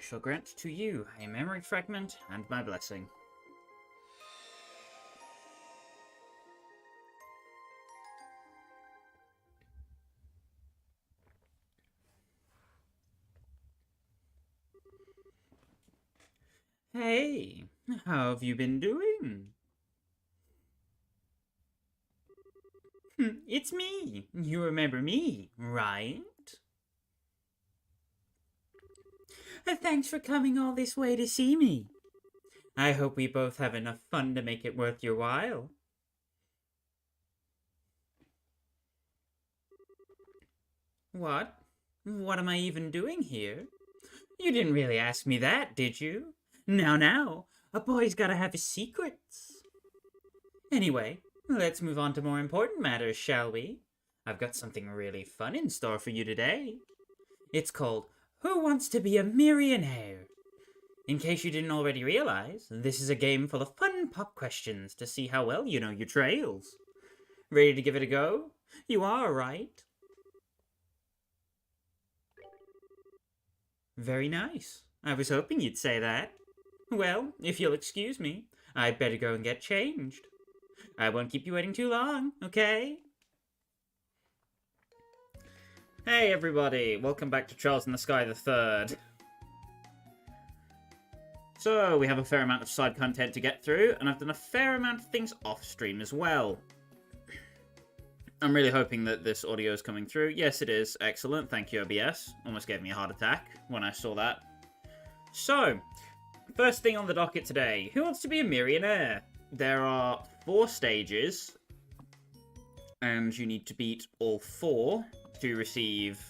shall grant to you a memory fragment and my blessing. Hey, how have you been doing? It's me. You remember me, right? Thanks for coming all this way to see me. I hope we both have enough fun to make it worth your while. What? What am I even doing here? You didn't really ask me that, did you? Now, a boy's gotta have his secrets. Anyway, let's move on to more important matters, shall we? I've got something really fun in store for you today. It's called Who Wants to Be a Mirannaire? In case you didn't already realize, this is a game full of fun pop questions to see how well you know your trails. Ready to give it a go? You are, right? Very nice. I was hoping you'd say that. Well, if you'll excuse me, I'd better go and get changed. I won't keep you waiting too long, okay? Hey everybody, welcome back to Charles in the Sky the Third. So, we have a fair amount of side content to get through, and I've done a fair amount of things off-stream as well. I'm really hoping that this audio is coming through. Yes, it is. Excellent. Thank you, OBS. Almost gave me a heart attack when I saw that. So, first thing on the docket today. Who wants to be a Mirannaire? There are 4 stages, and you need to beat all 4 to receive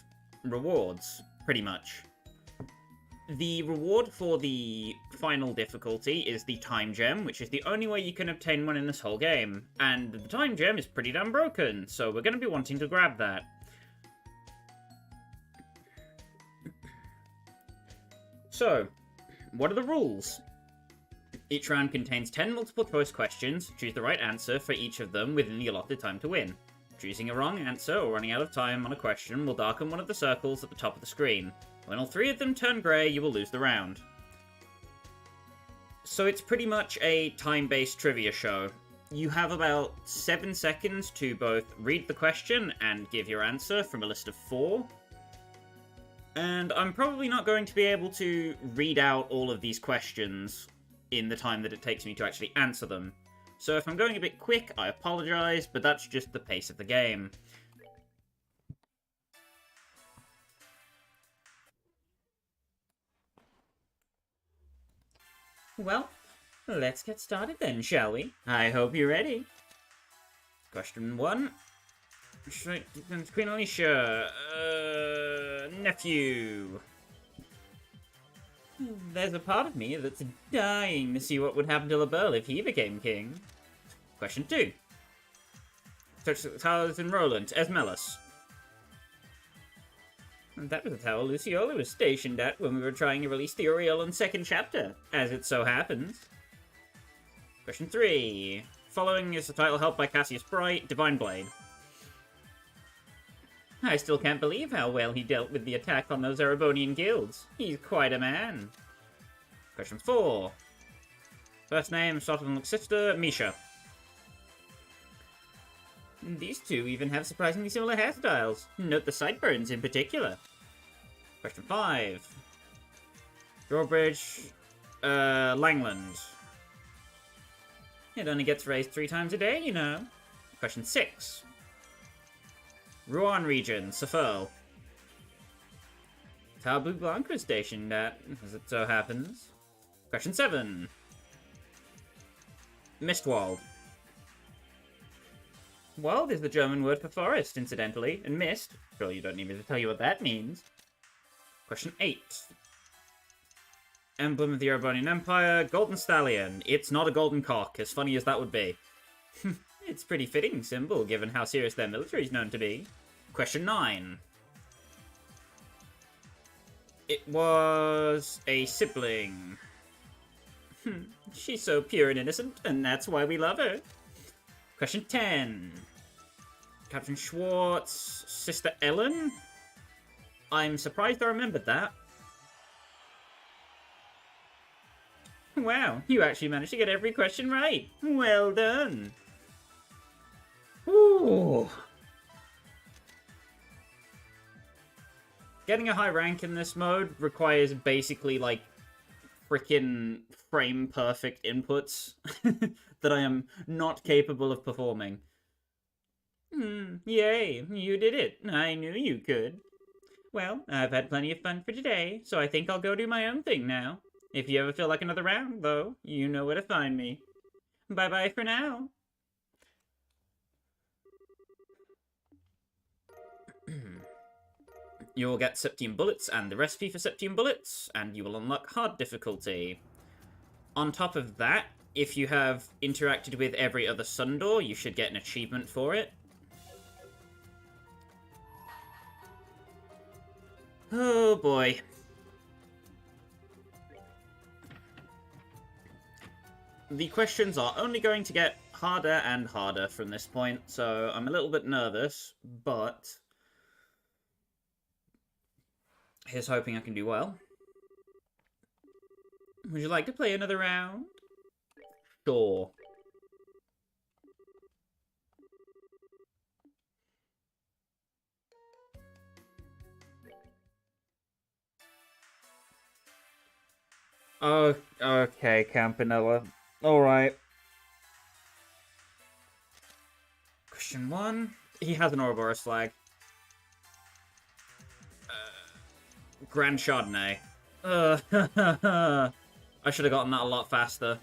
rewards, pretty much. The reward for the final difficulty is the time gem, which is the only way you can obtain one in this whole game. And the time gem is pretty damn broken, so we're going to be wanting to grab that. So, what are the rules? Each round contains 10 multiple choice questions. Choose the right answer for each of them within the allotted time to win. Choosing a wrong answer or running out of time on a question will darken one of the circles at the top of the screen. When all 3 of them turn grey, you will lose the round. So it's pretty much a time-based trivia show. You have about 7 seconds to both read the question and give your answer from a list of 4. And I'm probably not going to be able to read out all of these questions in the time that it takes me to actually answer them. So if I'm going a bit quick, I apologise, but that's just the pace of the game. Well, let's get started then, shall we? I hope you're ready. Question 1. Queen Alicia. Nephew. There's a part of me that's dying to see what would happen to LaBelle if he became king. Question 2. Touch the towers in Roland, Esmelus. That was the tower Luciola was stationed at when we were trying to release the Aureol's 2nd chapter, as it so happens. Question 3. Following is the title held by Cassius Bright, Divine Blade. I still can't believe how well he dealt with the attack on those Erebonian guilds. He's quite a man. Question 4. First name, Sotten's sister, Misha. These two even have surprisingly similar hairstyles. Note the sideburns in particular. Question 5. Drawbridge, Langland. It only gets raised 3 times a day, you know. Question 6. Rouen region, Sefel. Tower Blue Blanc was stationed at, as it so happens. Question 7. Mistwald. Wald is the German word for forest, incidentally, and mist. Surely you don't need me to tell you what that means. Question 8. Emblem of the Erebonian Empire, Golden Stallion. It's not a golden cock, as funny as that would be. It's a pretty fitting symbol, given how serious their military is known to be. Question 9. It was a sibling. She's so pure and innocent, and that's why we love her. Question 10. Captain Schwartz, Sister Ellen? I'm surprised I remembered that. Wow, you actually managed to get every question right. Well done. Ooh. Getting a high rank in this mode requires basically, like, freaking frame-perfect inputs that I am not capable of performing. Yay, you did it. I knew you could. Well, I've had plenty of fun for today, so I think I'll go do my own thing now. If you ever feel like another round, though, you know where to find me. Bye-bye for now. You will get Septium Bullets and the recipe for Septium Bullets, and you will unlock hard difficulty. On top of that, if you have interacted with every other sun door, you should get an achievement for it. Oh boy. The questions are only going to get harder and harder from this point, so I'm a little bit nervous, but here's hoping I can do well. Would you like to play another round? Sure. Oh, okay, Campanella. Alright. Question 1. He has an Ouroboros flag. Grand Chardonnay. I should have gotten that a lot faster.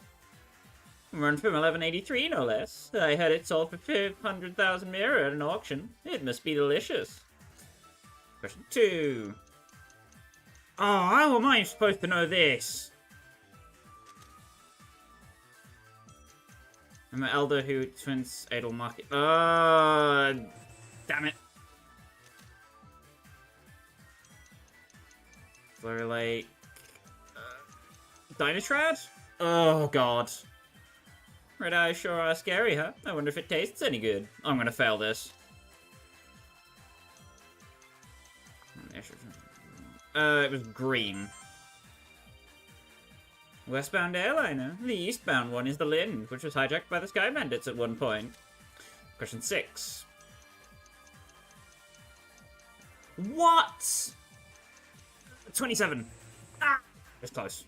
Run from 1183, no less. I heard it sold for 500,000 mirror at an auction. It must be delicious. Question 2. Oh, how am I supposed to know this? I'm an elder who twins Adel Market. Damn it. Flurry Lake. Dinotrad? Oh, God. Red eyes sure are scary, huh? I wonder if it tastes any good. I'm gonna fail this. It was green. Westbound airliner. The eastbound one is the Lind, which was hijacked by the Sky Bandits at one point. Question 6. What? 27. Ah! It's close.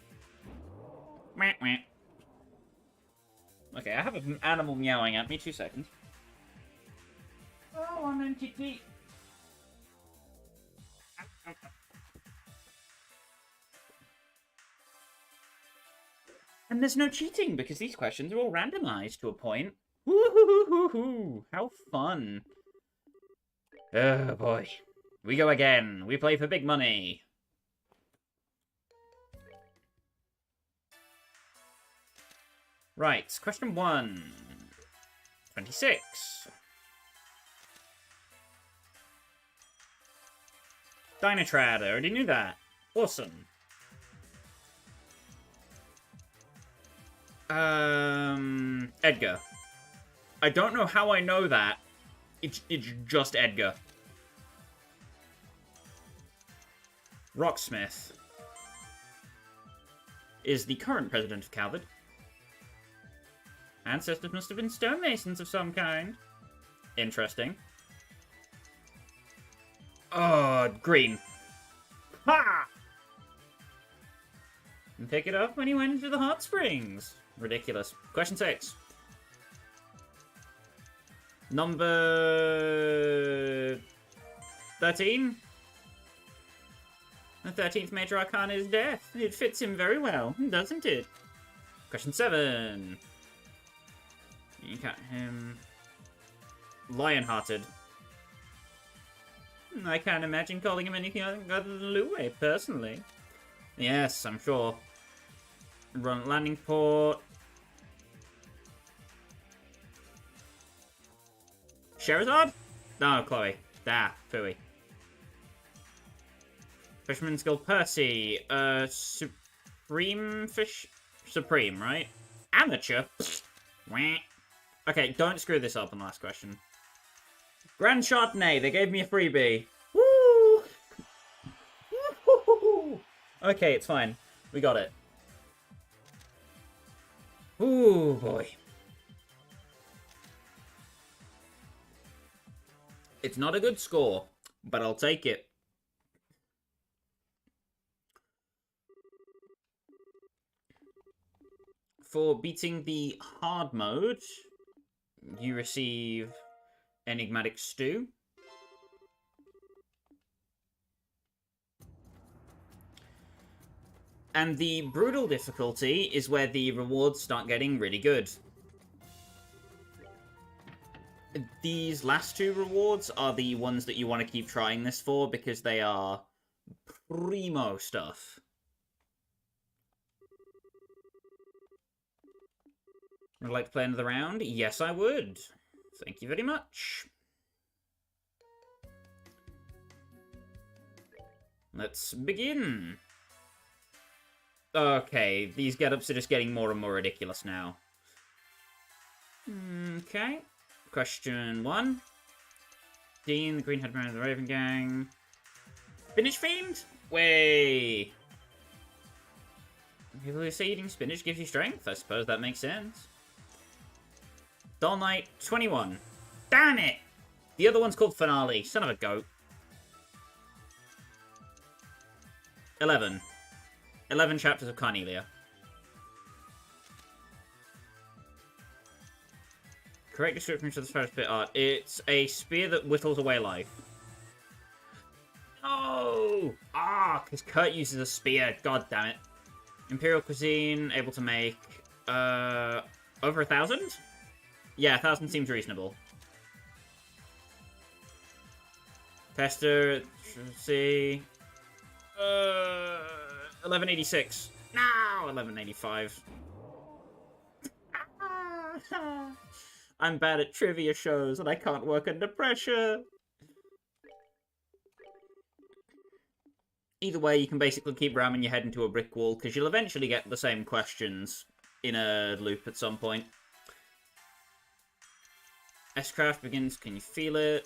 Okay, I have an animal meowing at me. 2 seconds. Oh, I'm in kitty. And there's no cheating because these questions are all randomized to a point. Woo-hoo-hoo-hoo-hoo! How fun. Oh boy. We go again. We play for big money. Right, question 1. 26. Dinotrad, I already knew that. Awesome. Edgar. I don't know how I know that. It's just Edgar. Rocksmith is the current president of Calvert. Ancestors must have been stonemasons of some kind. Interesting. Oh, green. Ha! And pick it up when he went into the hot springs. Ridiculous. Question 6. Number 13. The 13th major arcana is death. It fits him very well, doesn't it? Question 7. You got him. Lionhearted. I can't imagine calling him anything other than Luwe, personally. Yes, I'm sure. Run landing port. Sherazard? No, Chloe. Phooey. Fisherman's Guild Percy. Supreme Fish? Supreme, right? Amateur? Okay, don't screw this up on the last question. Grand Chardonnay, they gave me a freebie. Woo! Woo-hoo-hoo-hoo. Okay, it's fine. We got it. Ooh, boy. It's not a good score, but I'll take it. For beating the hard mode, you receive Enigmatic Stew. And the brutal difficulty is where the rewards start getting really good. These last two rewards are the ones that you want to keep trying this for because they are primo stuff. Would I like to play another round? Yes, I would. Thank you very much. Let's begin. Okay, these get-ups are just getting more and more ridiculous now. Okay. Question 1. Dean, the green-headed man of the Raven Gang. Spinach Fiend? Way. People who say eating spinach gives you strength? I suppose that makes sense. Dull Knight, 21. Damn it! The other one's called Finale. Son of a goat. 11. 11 chapters of Carnelia. Correct description of the first bit art. It's a spear that whittles away life. No! Because Kurt uses a spear. God damn it. Imperial cuisine, able to make over 1,000? Yeah, 1,000 seems reasonable. Tester, see. 1186. No, 1185. I'm bad at trivia shows and I can't work under pressure. Either way, you can basically keep ramming your head into a brick wall because you'll eventually get the same questions in a loop at some point. S-Craft begins, can you feel it?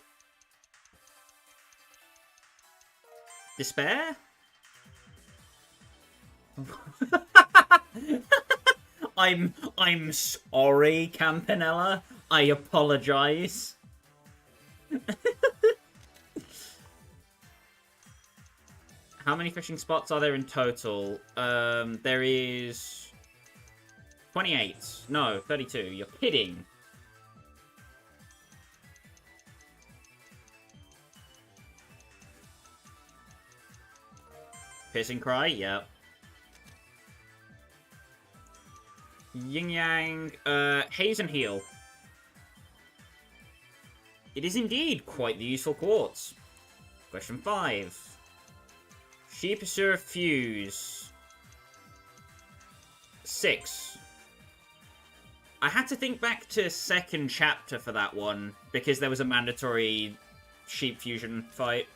Despair? I'm sorry, Campanella. I apologize. How many fishing spots are there in total? There is 28. No, 32. You're kidding. Piercing Cry, yep. Yin Yang, Haze and Heal. It is indeed quite the useful quartz. Question 5. Sheepasur Fuse. 6. I had to think back to second chapter for that one, because there was a mandatory sheep fusion fight.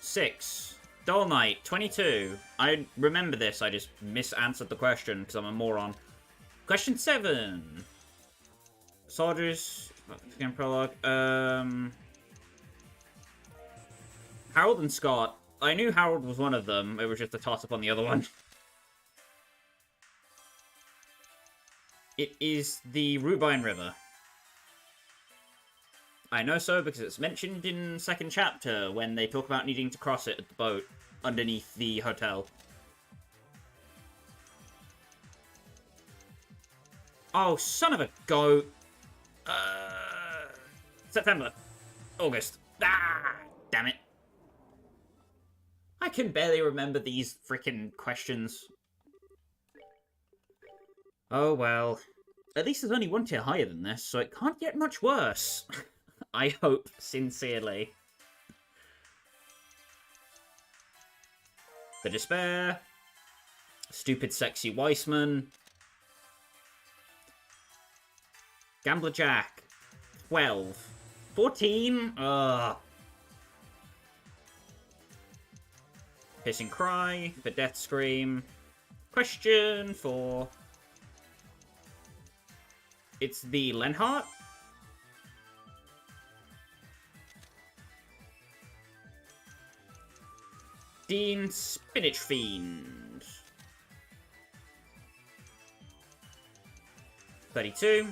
6. Dull Knight, 22. I remember this, I just misanswered the question, because I'm a moron. Question 7. Soldiers, again, prologue. Harold and Scott. I knew Harold was one of them, it was just a toss-up on the other one. It is the Rubine River. I know so because it's mentioned in second chapter when they talk about needing to cross it at the boat underneath the hotel. Oh, son of a goat. September. August. Ah, damn it. I can barely remember these frickin' questions. Oh well. At least there's only one tier higher than this, so it can't get much worse. I hope, sincerely. The Despair. Stupid Sexy Weissman. Gambler Jack. 12. 14? Ugh. Hissing Cry. The Death Scream. Question 4. It's the Lenhart. Dean Spinach Fiend. 32.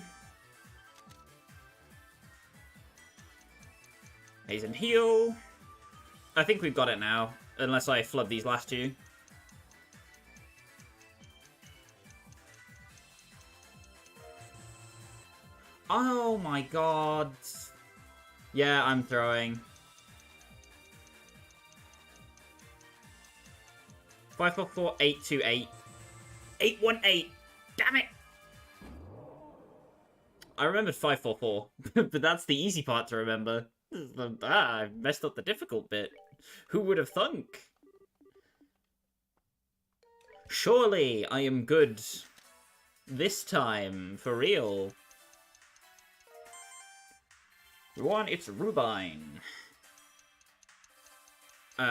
Haze and heal. I think we've got it now, unless I flub these last two. Oh my god. Yeah, I'm throwing. 544 828 818. Damn it! I remembered 544, but that's the easy part to remember. I messed up the difficult bit. Who would have thunk? Surely I am good this time, for real. One, it's Rubine.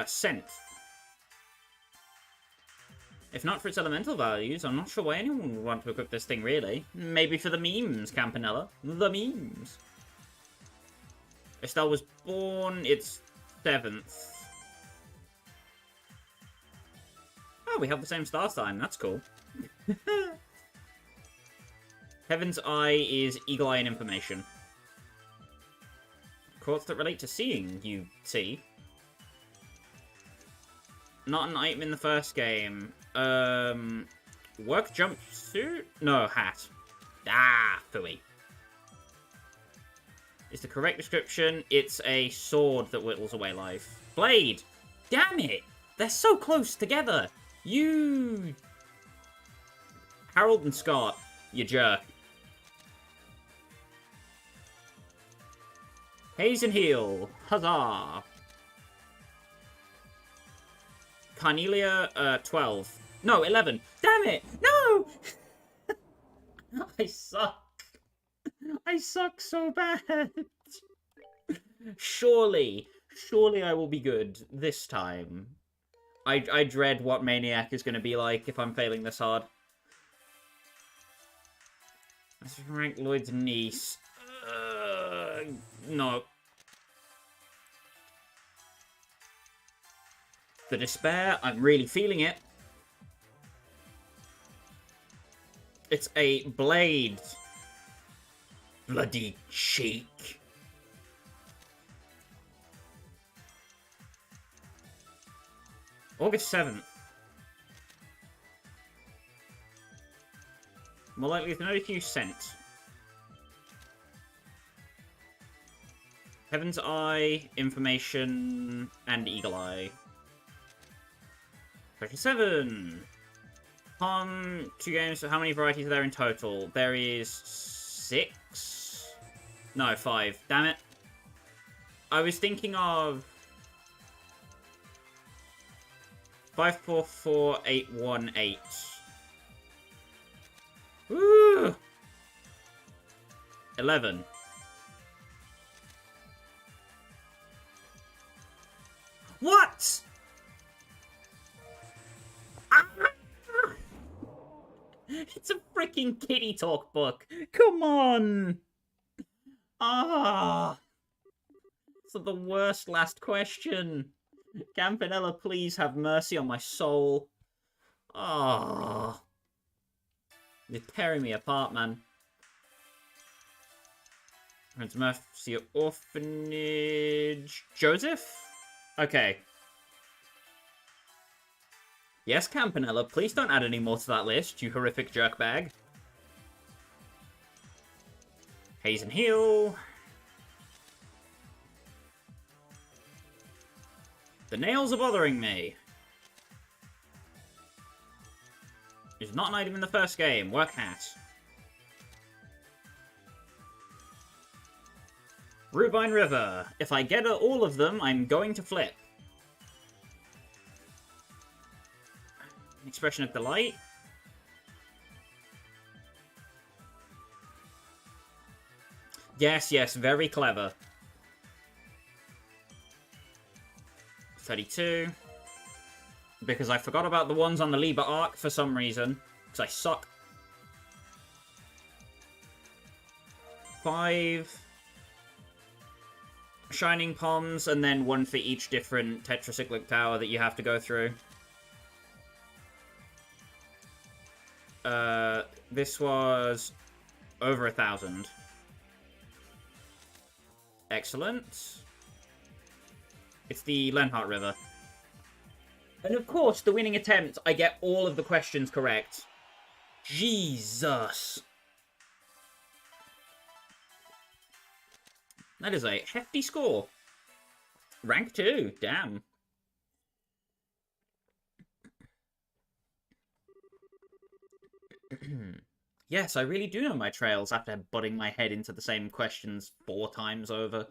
Scent. If not for its elemental values, I'm not sure why anyone would want to equip this thing, really. Maybe for the memes, Campanella. The memes. Estelle was born its 7th. Oh, we have the same star sign. That's cool. Heaven's Eye is Eagle Eye and Information. Quotes that relate to seeing, you see. Not an item in the first game. Work jumpsuit? No, hat. Ah, phooey. Is the correct description. It's a sword that whittles away life. Blade! Damn it! They're so close together! You... Harold and Scott, you jerk. Haze and heal. Huzzah! Carnelia, 12. No, 11. Damn it! No! I suck. I suck so bad. Surely I will be good this time. I dread what Maniac is going to be like if I'm failing this hard. Let's rank Lloyd's niece. No. The despair, I'm really feeling it. It's a blade. Bloody cheek. August 7th. More likely to know if you sent. Heaven's Eye, Information, and Eagle Eye. 37. 2 games. So how many varieties are there in total? There is 6. No, 5. Damn it. I was thinking of 544818. Woo! 11. What? Ah! It's a freaking kitty talk book. Come on. Ah. So the worst last question. Campanella, please have mercy on my soul. Ah. You're tearing me apart, man. Prince Mercy Orphanage. Joseph? Okay. Yes, Campanella, please don't add any more to that list, you horrific jerkbag. Haze and heal. The nails are bothering me. It's not an item in the first game. Work hat. Rubine River. If I get all of them, I'm going to flip. Expression of delight. Yes, yes, very clever. 32. Because I forgot about the ones on the Liber arc for some reason. Because I suck. 5. Shining Palms, and then 1 for each different tetracyclic tower that you have to go through. This was Over 1,000. Excellent. It's the Lenhart River. And of course, the winning attempt, I get all of the questions correct. Jesus. That is a hefty score. Rank 2, damn. Yes, I really do know my trails after butting my head into the same questions 4 times over.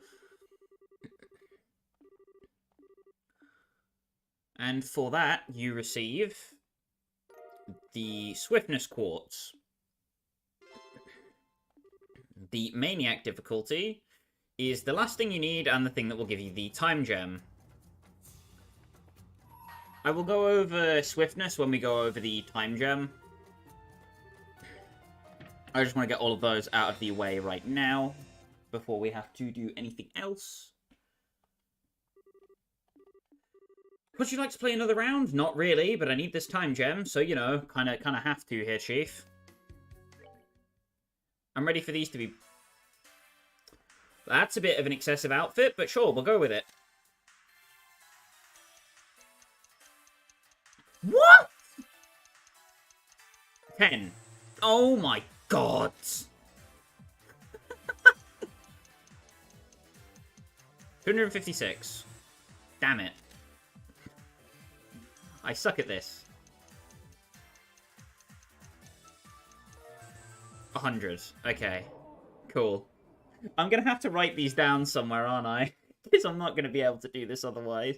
And for that, you receive the Swiftness Quartz. The Maniac difficulty is the last thing you need and the thing that will give you the Time Gem. I will go over Swiftness when we go over the Time Gem. I just want to get all of those out of the way right now before we have to do anything else. Would you like to play another round? Not really, but I need this Time Gem, so, you know, kind of have to here, Chief. I'm ready for these to be... That's a bit of an excessive outfit, but sure, we'll go with it. What? 10. Oh my god. 256. Damn it. I suck at this. 100. Okay. Cool. I'm gonna have to write these down somewhere, aren't I? Because I'm not gonna be able to do this otherwise.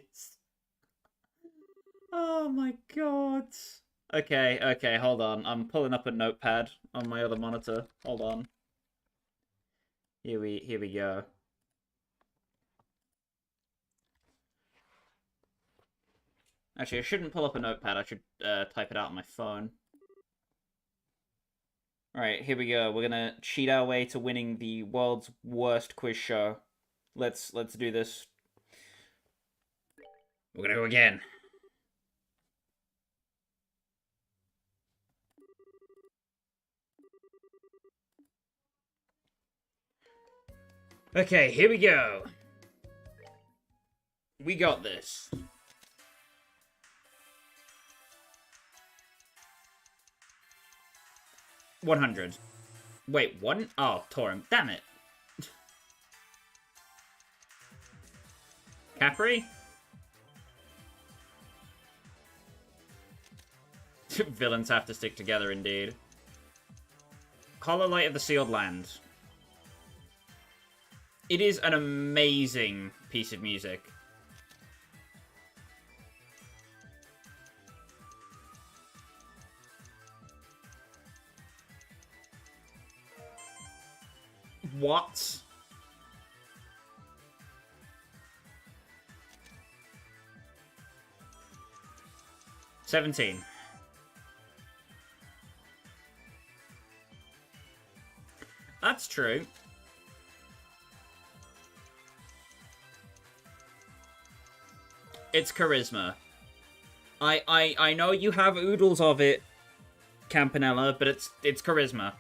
Oh my god. Okay, hold on. I'm pulling up a notepad on my other monitor. Hold on. Here we go. Actually, I shouldn't pull up a notepad. I should type it out on my phone. Alright, here we go. We're gonna cheat our way to winning the world's worst quiz show. Let's do this. We're gonna go again. Okay, here we go. We got this. $100. Wait, one? Oh, Torum. Damn it. Capri? Villains have to stick together, indeed. Hollow Light of the Sealed Land. It is an amazing piece of music. What? $17. That's true. It's charisma. I know you have oodles of it, Campanella, but it's charisma.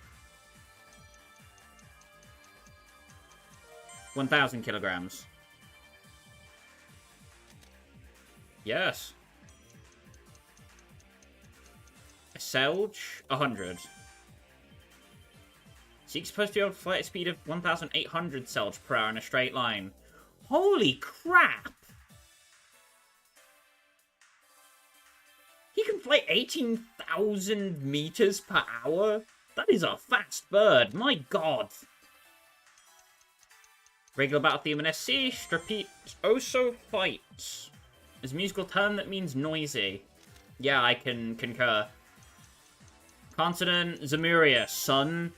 1,000 kilograms. Yes. A Selge, 100. So you're supposed to be able to fly at a speed of 1,800 Selge per hour in a straight line. Holy crap! He can fly 18,000 meters per hour? That is a fast bird, my god! Regular battle theme in SC, repeat Oso fights. Is a musical term that means noisy. Yeah, I can concur. Consonant Zemuria, son.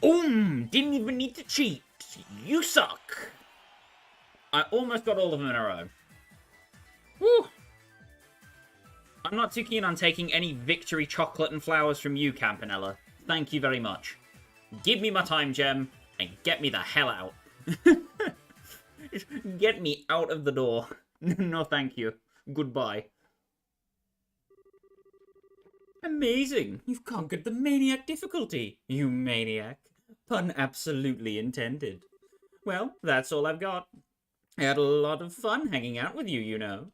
Didn't even need to cheat. You suck. I almost got all of them in a row. Woo! I'm not too keen on taking any victory chocolate and flowers from you, Campanella. Thank you very much. Give me my time gem and get me the hell out. Just get me out of the door. No, thank you. Goodbye. Amazing. You've conquered the maniac difficulty, you maniac. Pun absolutely intended. Well, that's all I've got. I had a lot of fun hanging out with you, you know.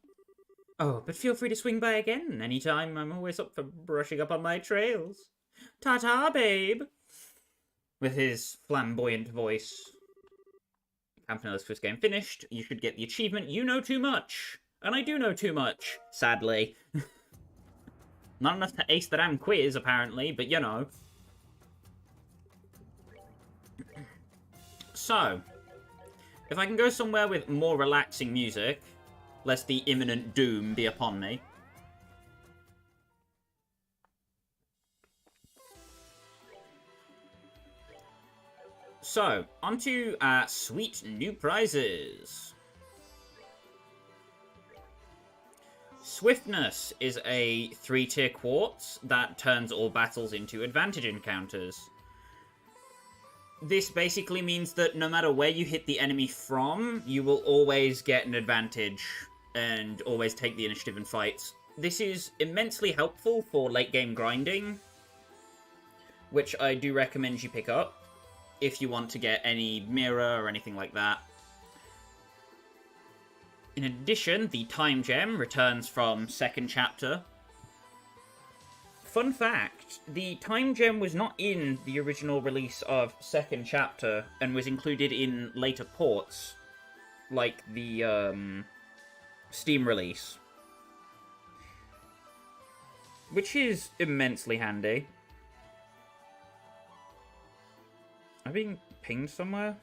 Oh, but feel free to swing by again anytime. I'm always up for brushing up on my trails. Ta-ta, babe! With his flamboyant voice. Campaigner's first game finished. You should get the achievement, You Know Too Much. And I do know too much, sadly. Not enough to ace the damn quiz, apparently, but you know. So, if I can go somewhere with more relaxing music, lest the imminent doom be upon me. So, onto sweet new prizes. Swiftness is a 3-tier quartz that turns all battles into advantage encounters. This basically means that no matter where you hit the enemy from, you will always get an advantage and always take the initiative in fights. This is immensely helpful for late game grinding, which I do recommend you pick up if you want to get any mirror or anything like that. In addition, the time gem returns from second chapter. Fun fact, the time gem was not in the original release of second chapter and was included in later ports, like the Steam release. Which is immensely handy. Am I being pinged somewhere?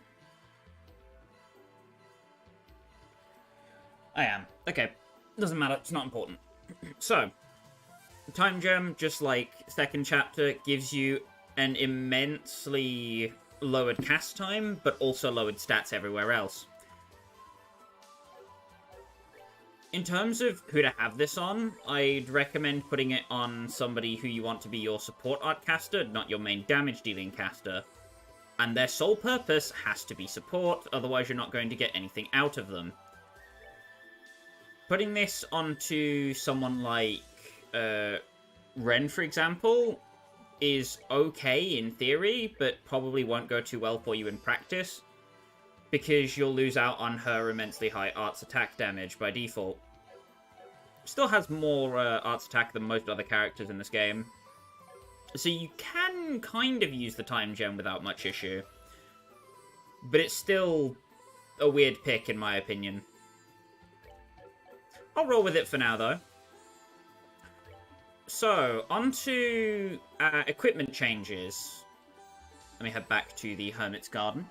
I am. Okay. Doesn't matter. It's not important. So, Time Gem, just like second chapter, gives you an immensely lowered cast time, but also lowered stats everywhere else. In terms of who to have this on, I'd recommend putting it on somebody who you want to be your support art caster, not your main damage dealing caster. And their sole purpose has to be support, otherwise you're not going to get anything out of them. Putting this onto someone like Ren, for example, is okay in theory, but probably won't go too well for you in practice, because you'll lose out on her immensely high arts attack damage by default. Still has more arts attack than most other characters in this game, so you can kind of use the time gem without much issue. But it's still a weird pick, in my opinion. I'll roll with it for now, though. So, onto equipment changes. Let me head back to the Hermit's Garden.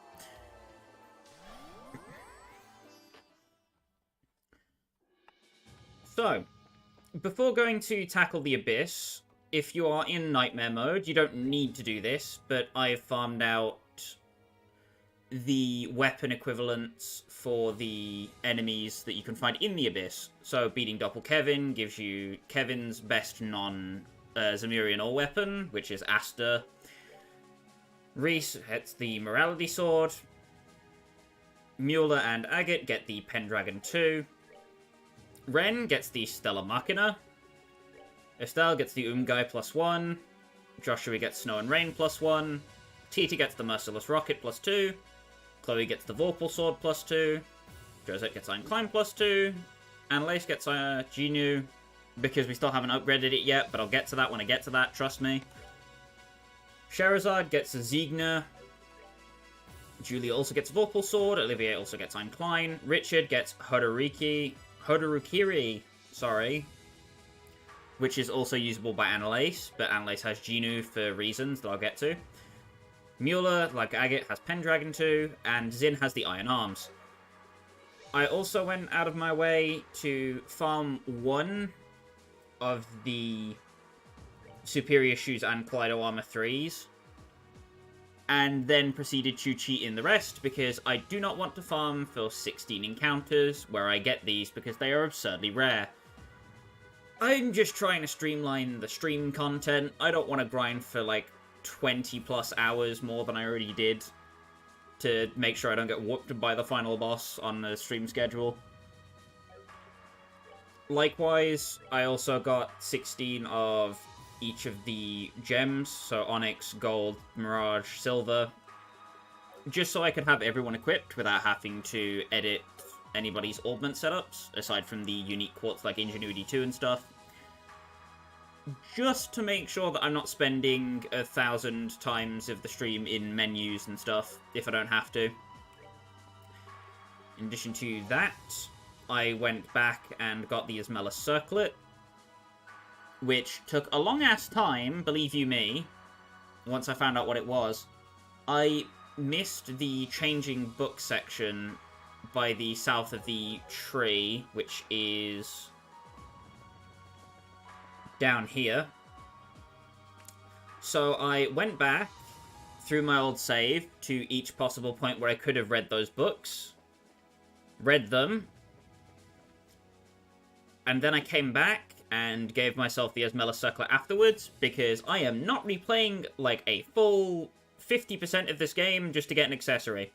So, before going to tackle the Abyss, if you are in Nightmare mode, you don't need to do this, but I've farmed out the weapon equivalents for the enemies that you can find in the Abyss. So, beating Doppel Kevin gives you Kevin's best non-Zamirian ore weapon, which is Aster. Reese gets the Morality Sword. Mueller and Agate get the Pendragon 2. Ren gets the Stellar Machina. Estelle gets the Umgai +1. Joshua gets Snow and Rain +1. Titi gets the Merciless Rocket +2. Chloe gets the Vorpal Sword +2. Josette gets Iron Climb +2. And Lace gets Genu, because we still haven't upgraded it yet, but I'll get to that when I get to that, trust me. Sherazade gets a Zegna. Julia also gets Vorpal Sword. Olivier also gets Iron Climb. Richard gets Hodorukiri, which is also usable by Annalise, but Annalise has Genu for reasons that I'll get to. Mueller, like Agate, has Pendragon 2, and Zin has the Iron Arms. I also went out of my way to farm one of the Superior Shoes and Kaleido Armor 3s, and then proceeded to cheat in the rest, because I do not want to farm for 16 encounters, where I get these, because they are absurdly rare. I'm just trying to streamline the stream content. I don't want to grind for, like, 20 plus hours more than I already did to make sure I don't get whooped by the final boss on the stream schedule. Likewise, I also got 16 of each of the gems, so Onyx, Gold, Mirage, Silver, just so I could have everyone equipped without having to edit anybody's augment setups, aside from the unique quartz like Ingenuity 2 and stuff. Just to make sure that I'm not spending 1,000 times of the stream in menus and stuff, if I don't have to. In addition to that, I went back and got the Ismella Circlet, which took a long-ass time, believe you me, once I found out what it was. I missed the changing book section by the south of the tree, which is down here. So I went back through my old save to each possible point where I could have read those books, read them, and then I came back and gave myself the Ismella Circlet afterwards, because I am not replaying like a full 50% of this game just to get an accessory.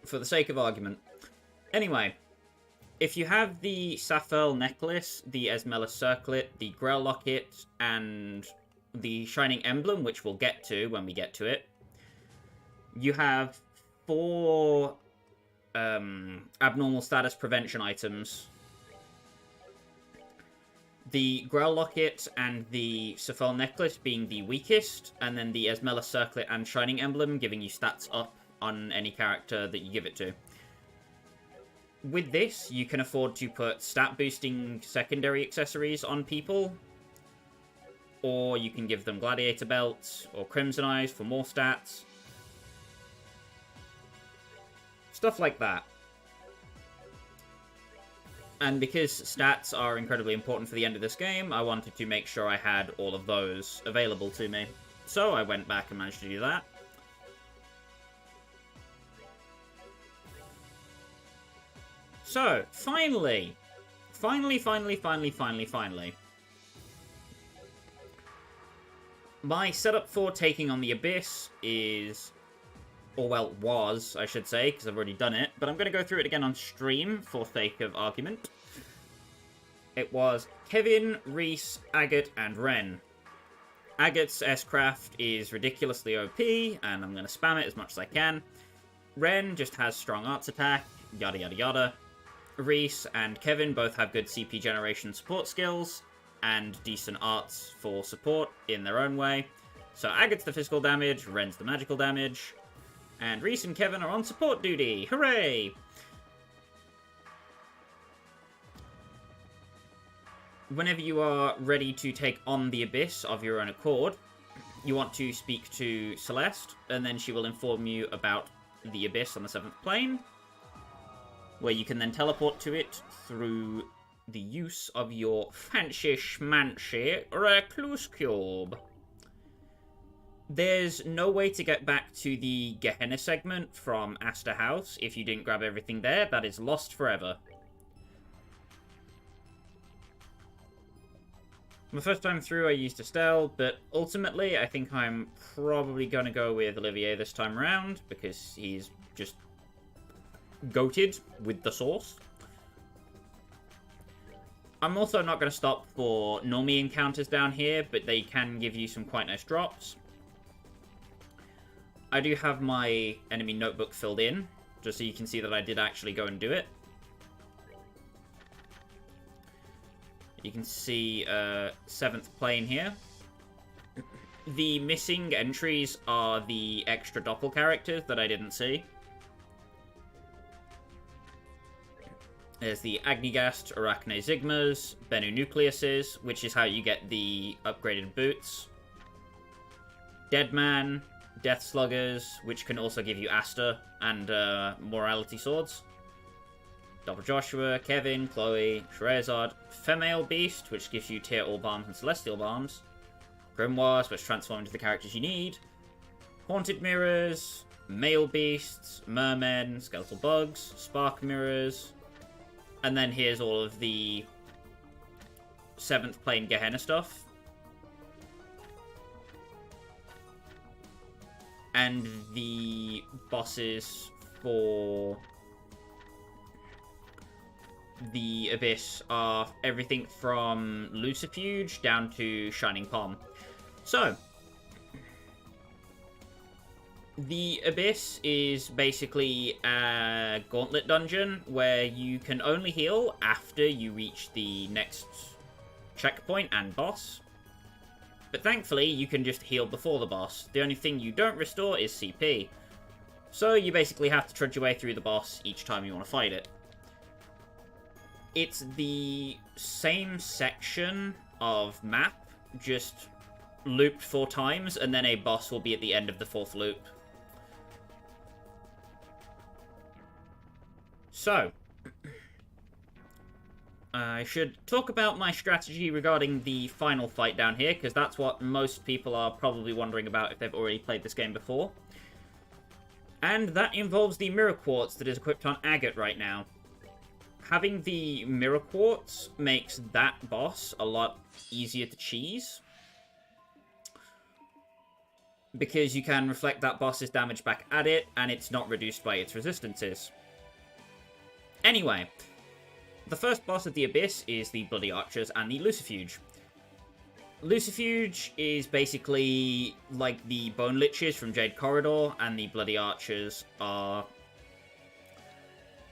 For the sake of argument. Anyway, if you have the Saphel Necklace, the Ismella Circlet, the Grail Locket, and the Shining Emblem, which we'll get to when we get to it, you have 4 abnormal status prevention items. The Grail Locket and the Saphel Necklace being the weakest, and then the Ismella Circlet and Shining Emblem giving you stats up on any character that you give it to. With this, you can afford to put stat-boosting secondary accessories on people, or you can give them Gladiator Belts, or Crimson Eyes for more stats. Stuff like that. And because stats are incredibly important for the end of this game, I wanted to make sure I had all of those available to me. So I went back and managed to do that. So, finally, my setup for taking on the Abyss is, or well, was, I should say, because I've already done it, but I'm going to go through it again on stream for sake of argument. It was Kevin, Reese, Agate, and Ren. Agate's S-Craft is ridiculously OP, and I'm going to spam it as much as I can. Ren just has strong arts attack, yada yada yada. Reese and Kevin both have good CP generation support skills, and decent arts for support in their own way. So Agate's the physical damage, Ren's the magical damage, and Reese and Kevin are on support duty. Hooray! Whenever you are ready to take on the Abyss of your own accord, you want to speak to Celeste, and then she will inform you about the Abyss on the 7th plane, where you can then teleport to it through the use of your fancy schmancy recluse cube. There's no way to get back to the Gehenna segment from Aster House if you didn't grab everything there. That is lost forever. My first time through I used Estelle, but ultimately I think I'm probably going to go with Olivier this time around, because he's just goated with the sauce. I'm also not going to stop for normie encounters down here, but they can give you some quite nice drops. I do have my enemy notebook filled in, just so you can see that I did actually go and do it. You can see 7th plane here. The missing entries are the extra doppel characters that I didn't see. There's the Agnigast, Arachne Sigmas, Bennu Nucleuses, which is how you get the upgraded boots. Deadman, Death Sluggers, which can also give you Aster and Morality Swords. Double Joshua, Kevin, Chloe, Shrezard, Female Beast, which gives you Tier All Bombs and Celestial Bombs. Grimoires, which transform into the characters you need. Haunted Mirrors, Male Beasts, Mermen, Skeletal Bugs, Spark Mirrors. And then here's all of the 7th plane Gehenna stuff. And the bosses for the Abyss are everything from Lucifuge down to Shining Palm. So, The Abyss is basically a gauntlet dungeon where you can only heal after you reach the next checkpoint and boss. But thankfully, you can just heal before the boss. The only thing you don't restore is CP. So you basically have to trudge your way through the boss each time you want to fight it. It's the same section of map, just looped 4 times, and then a boss will be at the end of the 4th loop. So, I should talk about my strategy regarding the final fight down here, because that's what most people are probably wondering about if they've already played this game before. And that involves the Mirror Quartz that is equipped on Agate right now. Having the Mirror Quartz makes that boss a lot easier to cheese, because you can reflect that boss's damage back at it, and it's not reduced by its resistances. Anyway, the first boss of the Abyss is the Bloody Archers and the Lucifuge. Lucifuge is basically like the Bone Liches from Jade Corridor, and the Bloody Archers are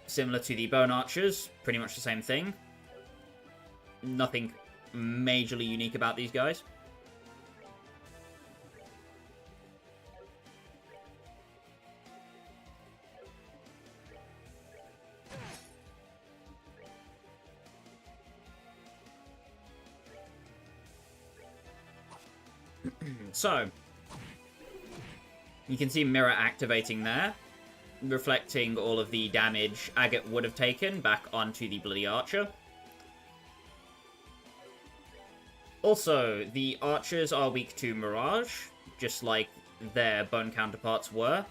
similar to the Bone Archers, pretty much the same thing. Nothing majorly unique about these guys. So, you can see Mirror activating there, reflecting all of the damage Agate would have taken back onto the Bloody Archer. Also, the Archers are weak to Mirage, just like their Bone counterparts were.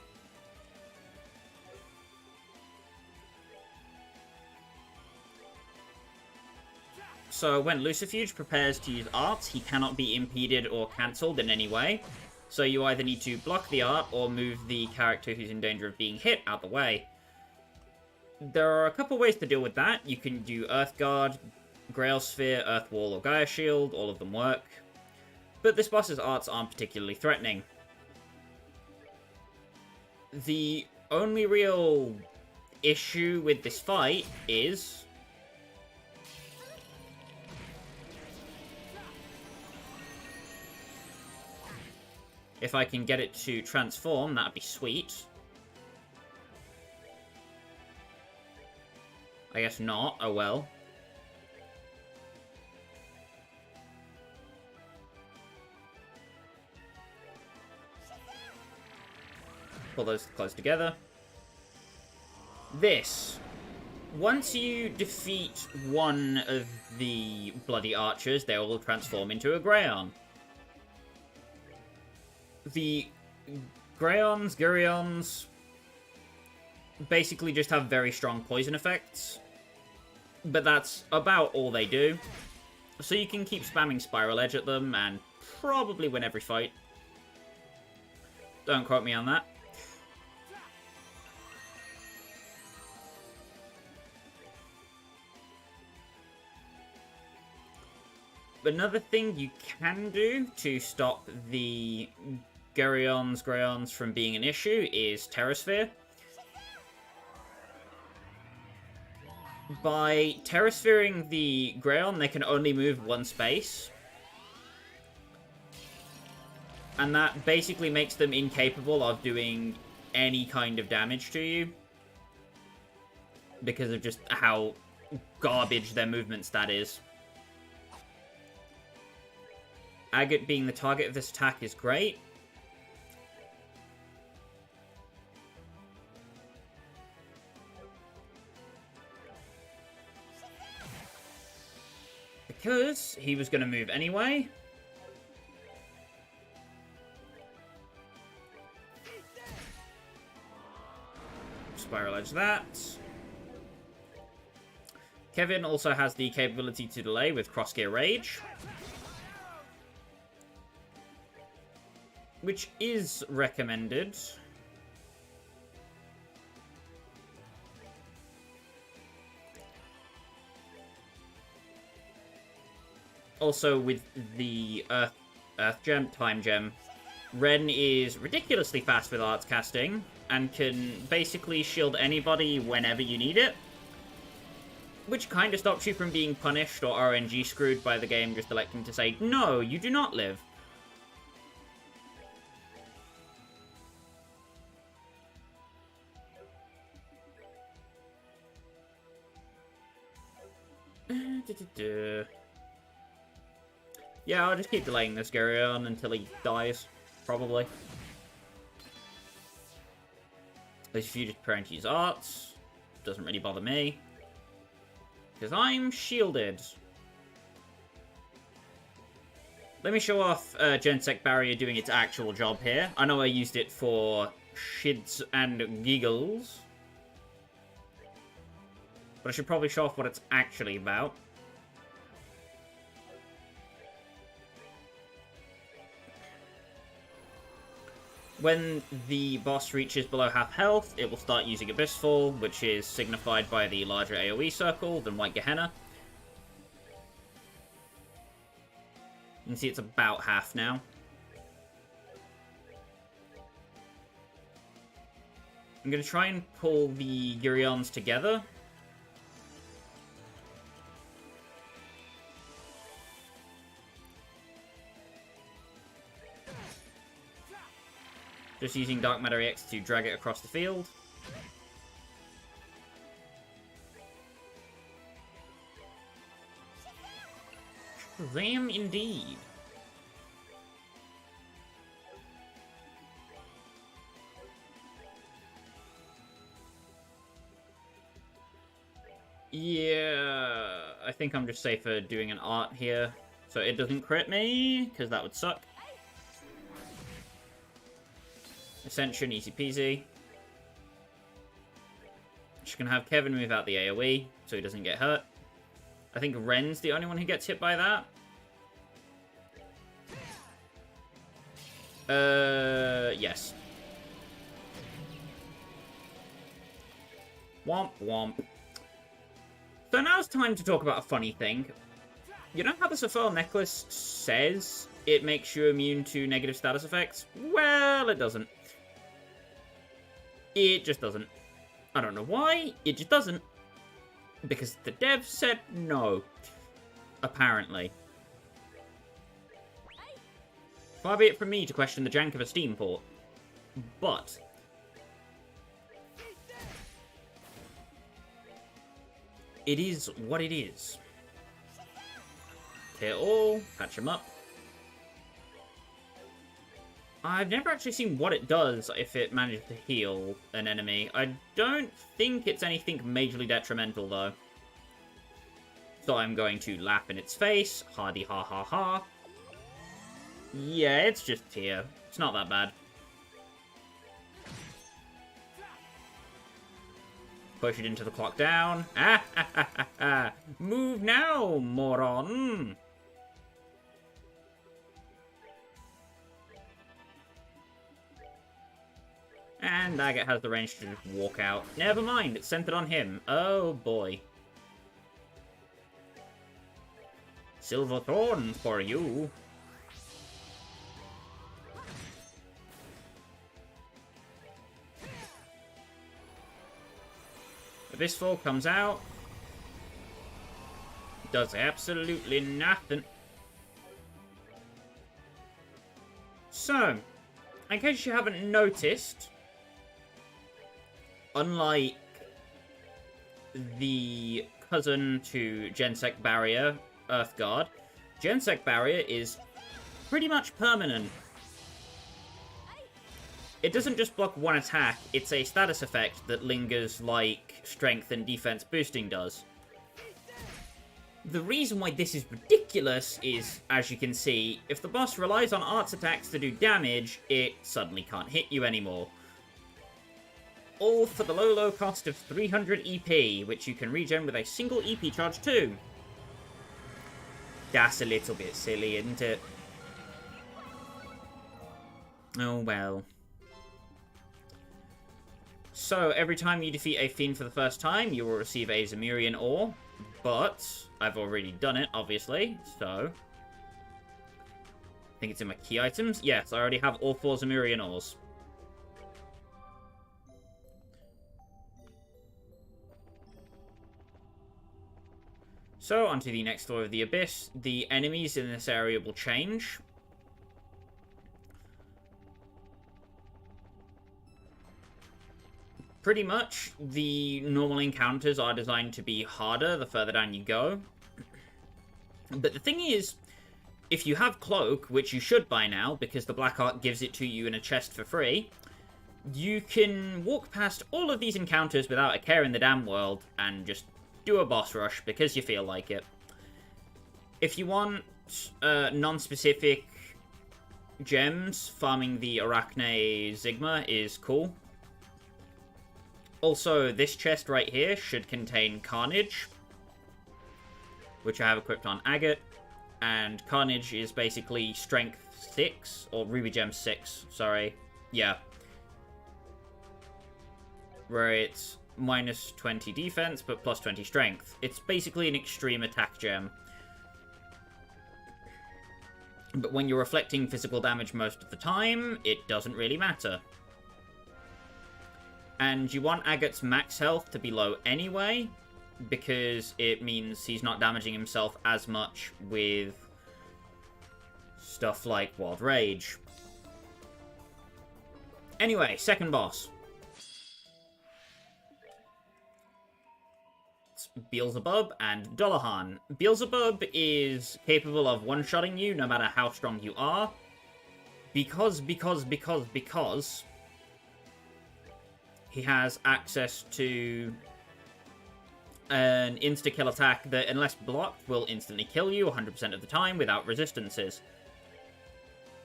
So when Lucifuge prepares to use arts, he cannot be impeded or cancelled in any way. So you either need to block the art or move the character who's in danger of being hit out the way. There are a couple ways to deal with that. You can do Earth Guard, Grail Sphere, Earth Wall, or Gaia Shield. All of them work. But this boss's arts aren't particularly threatening. The only real issue with this fight is if I can get it to transform, that'd be sweet. I guess not. Oh well. Pull those close together. This. Once you defeat one of the Bloody Archers, they will transform into a Greyon. The Greyons, Gurions, basically just have very strong poison effects. But that's about all they do. So you can keep spamming Spiral Edge at them and probably win every fight. Don't quote me on that. Another thing you can do to stop the Greyons from being an issue is Terrasphere. By Terraspheering the Greyon, they can only move 1 space. And that basically makes them incapable of doing any kind of damage to you, because of just how garbage their movement stat is. Agate being the target of this attack is great. Because he was going to move anyway. Spiral Edge that. Kevin also has the capability to delay with Cross-Gear Rage, which is recommended. Also with the Earth Gem, Time Gem, Ren is ridiculously fast with arts casting, and can basically shield anybody whenever you need it. Which kind of stops you from being punished or RNG screwed by the game just electing to say, no, you do not live. Yeah, I'll just keep delaying this Gurion until he dies, probably. At least if you just prepare to use arts, doesn't really bother me. Because I'm shielded. Let me show off Gensec Barrier doing its actual job here. I know I used it for shids and giggles. But I should probably show off what it's actually about. When the boss reaches below half health, it will start using Abyssfall, which is signified by the larger AoE circle than White Gehenna. You can see it's about half now. I'm going to try and pull the Gurions together. Just using Dark Matter EX to drag it across the field. Them indeed. Yeah, I think I'm just safer doing an art here, so it doesn't crit me, because that would suck. Ascension, easy peasy. Just gonna have Kevin move out the AoE, so he doesn't get hurt. I think Ren's the only one who gets hit by that. Yes. Womp womp. So now it's time to talk about a funny thing. You know how the Sephora necklace says it makes you immune to negative status effects? Well, it doesn't. It just doesn't. I don't know why, it just doesn't. Because the dev said no. Apparently. Far be it from me to question the jank of a Steam port. But it is what it is. Clear all, patch them up. I've never actually seen what it does if it manages to heal an enemy. I don't think it's anything majorly detrimental, though. So I'm going to laugh in its face. Hardy ha ha ha. Yeah, it's just here. It's not that bad. Push it into the clock down. Ah ha ha ha ha. Move now, moron. And Daggett has the range to just walk out. Never mind, it's centered on him. Oh boy. Silver Thorn for you. Abyssfall comes out. Does absolutely nothing. So, in case you haven't noticed, unlike the cousin to Gensec Barrier, Earthguard, Gensec Barrier is pretty much permanent. It doesn't just block one attack, it's a status effect that lingers like strength and defense boosting does. The reason why this is ridiculous is, as you can see, if the boss relies on arts attacks to do damage, it suddenly can't hit you anymore. All for the low cost of 300 EP, which you can regen with a single EP charge too. That's a little bit silly, isn't it? Oh well. So, every time you defeat a fiend for the first time, you will receive a Zemurian ore, but I've already done it, obviously, so I think it's in my key items. Yes, I already have all 4 Zemurian ores. So, onto the next floor of the Abyss. The enemies in this area will change. Pretty much, the normal encounters are designed to be harder the further down you go. But the thing is, if you have Cloak, which you should by now, because the Black Art gives it to you in a chest for free, you can walk past all of these encounters without a care in the damn world, and just do a boss rush, because you feel like it. If you want non-specific gems, farming the Arachne Sigma is cool. Also, this chest right here should contain Carnage, which I have equipped on Agate. And Carnage is basically Strength 6, or Ruby Gem 6, sorry. Yeah. Where it's minus 20 defense, but plus 20 strength. It's basically an extreme attack gem. But when you're reflecting physical damage most of the time, it doesn't really matter. And you want Agate's max health to be low anyway, because it means he's not damaging himself as much with stuff like Wild Rage. Anyway, second boss. It's Beelzebub and Dullahan. Beelzebub is capable of one-shotting you no matter how strong you are. Because he has access to an insta-kill attack that, unless blocked, will instantly kill you 100% of the time without resistances.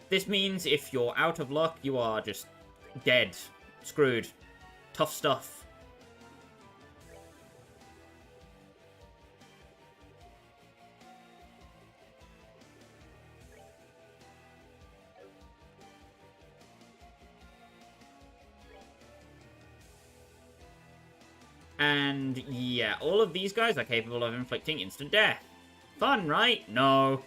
This means if you're out of luck, you are just dead. Screwed. Tough stuff. And yeah, all of these guys are capable of inflicting instant death. Fun, right? No.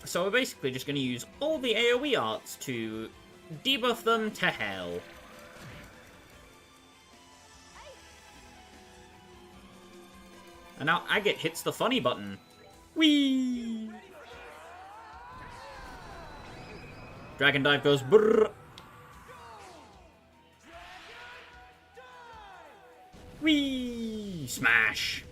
So we're basically just going to use all the AoE arts to debuff them to hell. And now Agate hits the funny button. Whee! Dragon Dive goes brrr. Whee! Smash!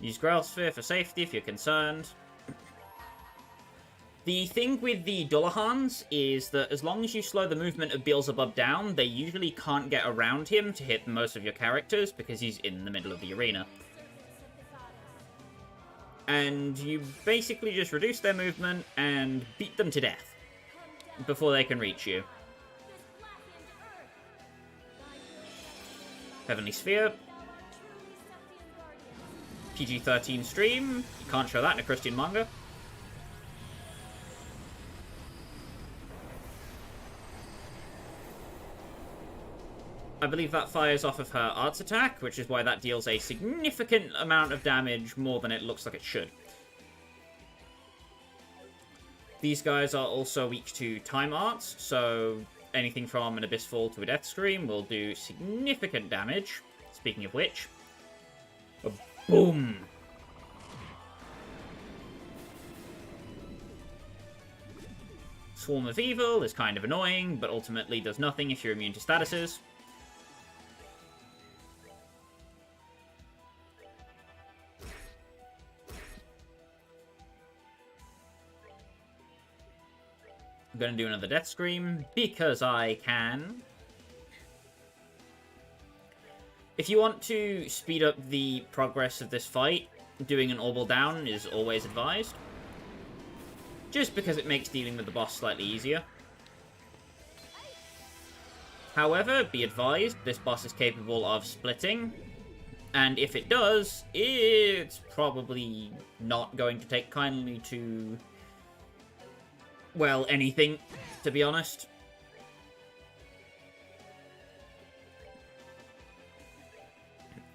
Use Grail Sphere for safety if you're concerned. The thing with the Dullahans is that as long as you slow the movement of Beelzebub down, they usually can't get around him to hit most of your characters because he's in the middle of the arena. And you basically just reduce their movement and beat them to death before they can reach you. Heavenly Sphere. PG-13 stream. You can't show that in a Christian manga. I believe that fires off of her arts attack, which is why that deals a significant amount of damage, more than it looks like it should. These guys are also weak to time arts, so anything from an Abyss Fall to a Death Scream will do significant damage. Speaking of which, boom! Swarm of Evil is kind of annoying, but ultimately does nothing if you're immune to statuses. I'm going to do another Death Scream, because I can. If you want to speed up the progress of this fight, doing an Orbital Down is always advised. Just because it makes dealing with the boss slightly easier. However, be advised, this boss is capable of splitting. And if it does, it's probably not going to take kindly to well, anything, to be honest.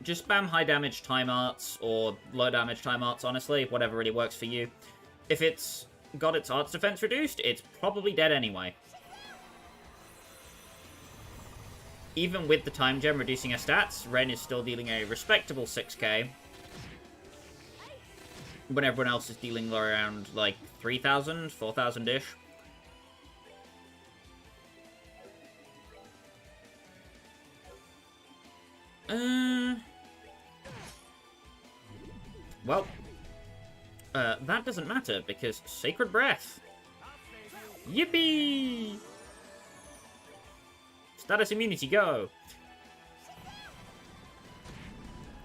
Just spam high damage time arts or low damage time arts, honestly, whatever really works for you. If it's got its arts defense reduced, it's probably dead anyway. Even with the time gem reducing her stats, Ren is still dealing a respectable 6k. When everyone else is dealing around, like, 3,000, 4,000-ish. Well, that doesn't matter, because Sacred Breath. Yippee! Status immunity, go!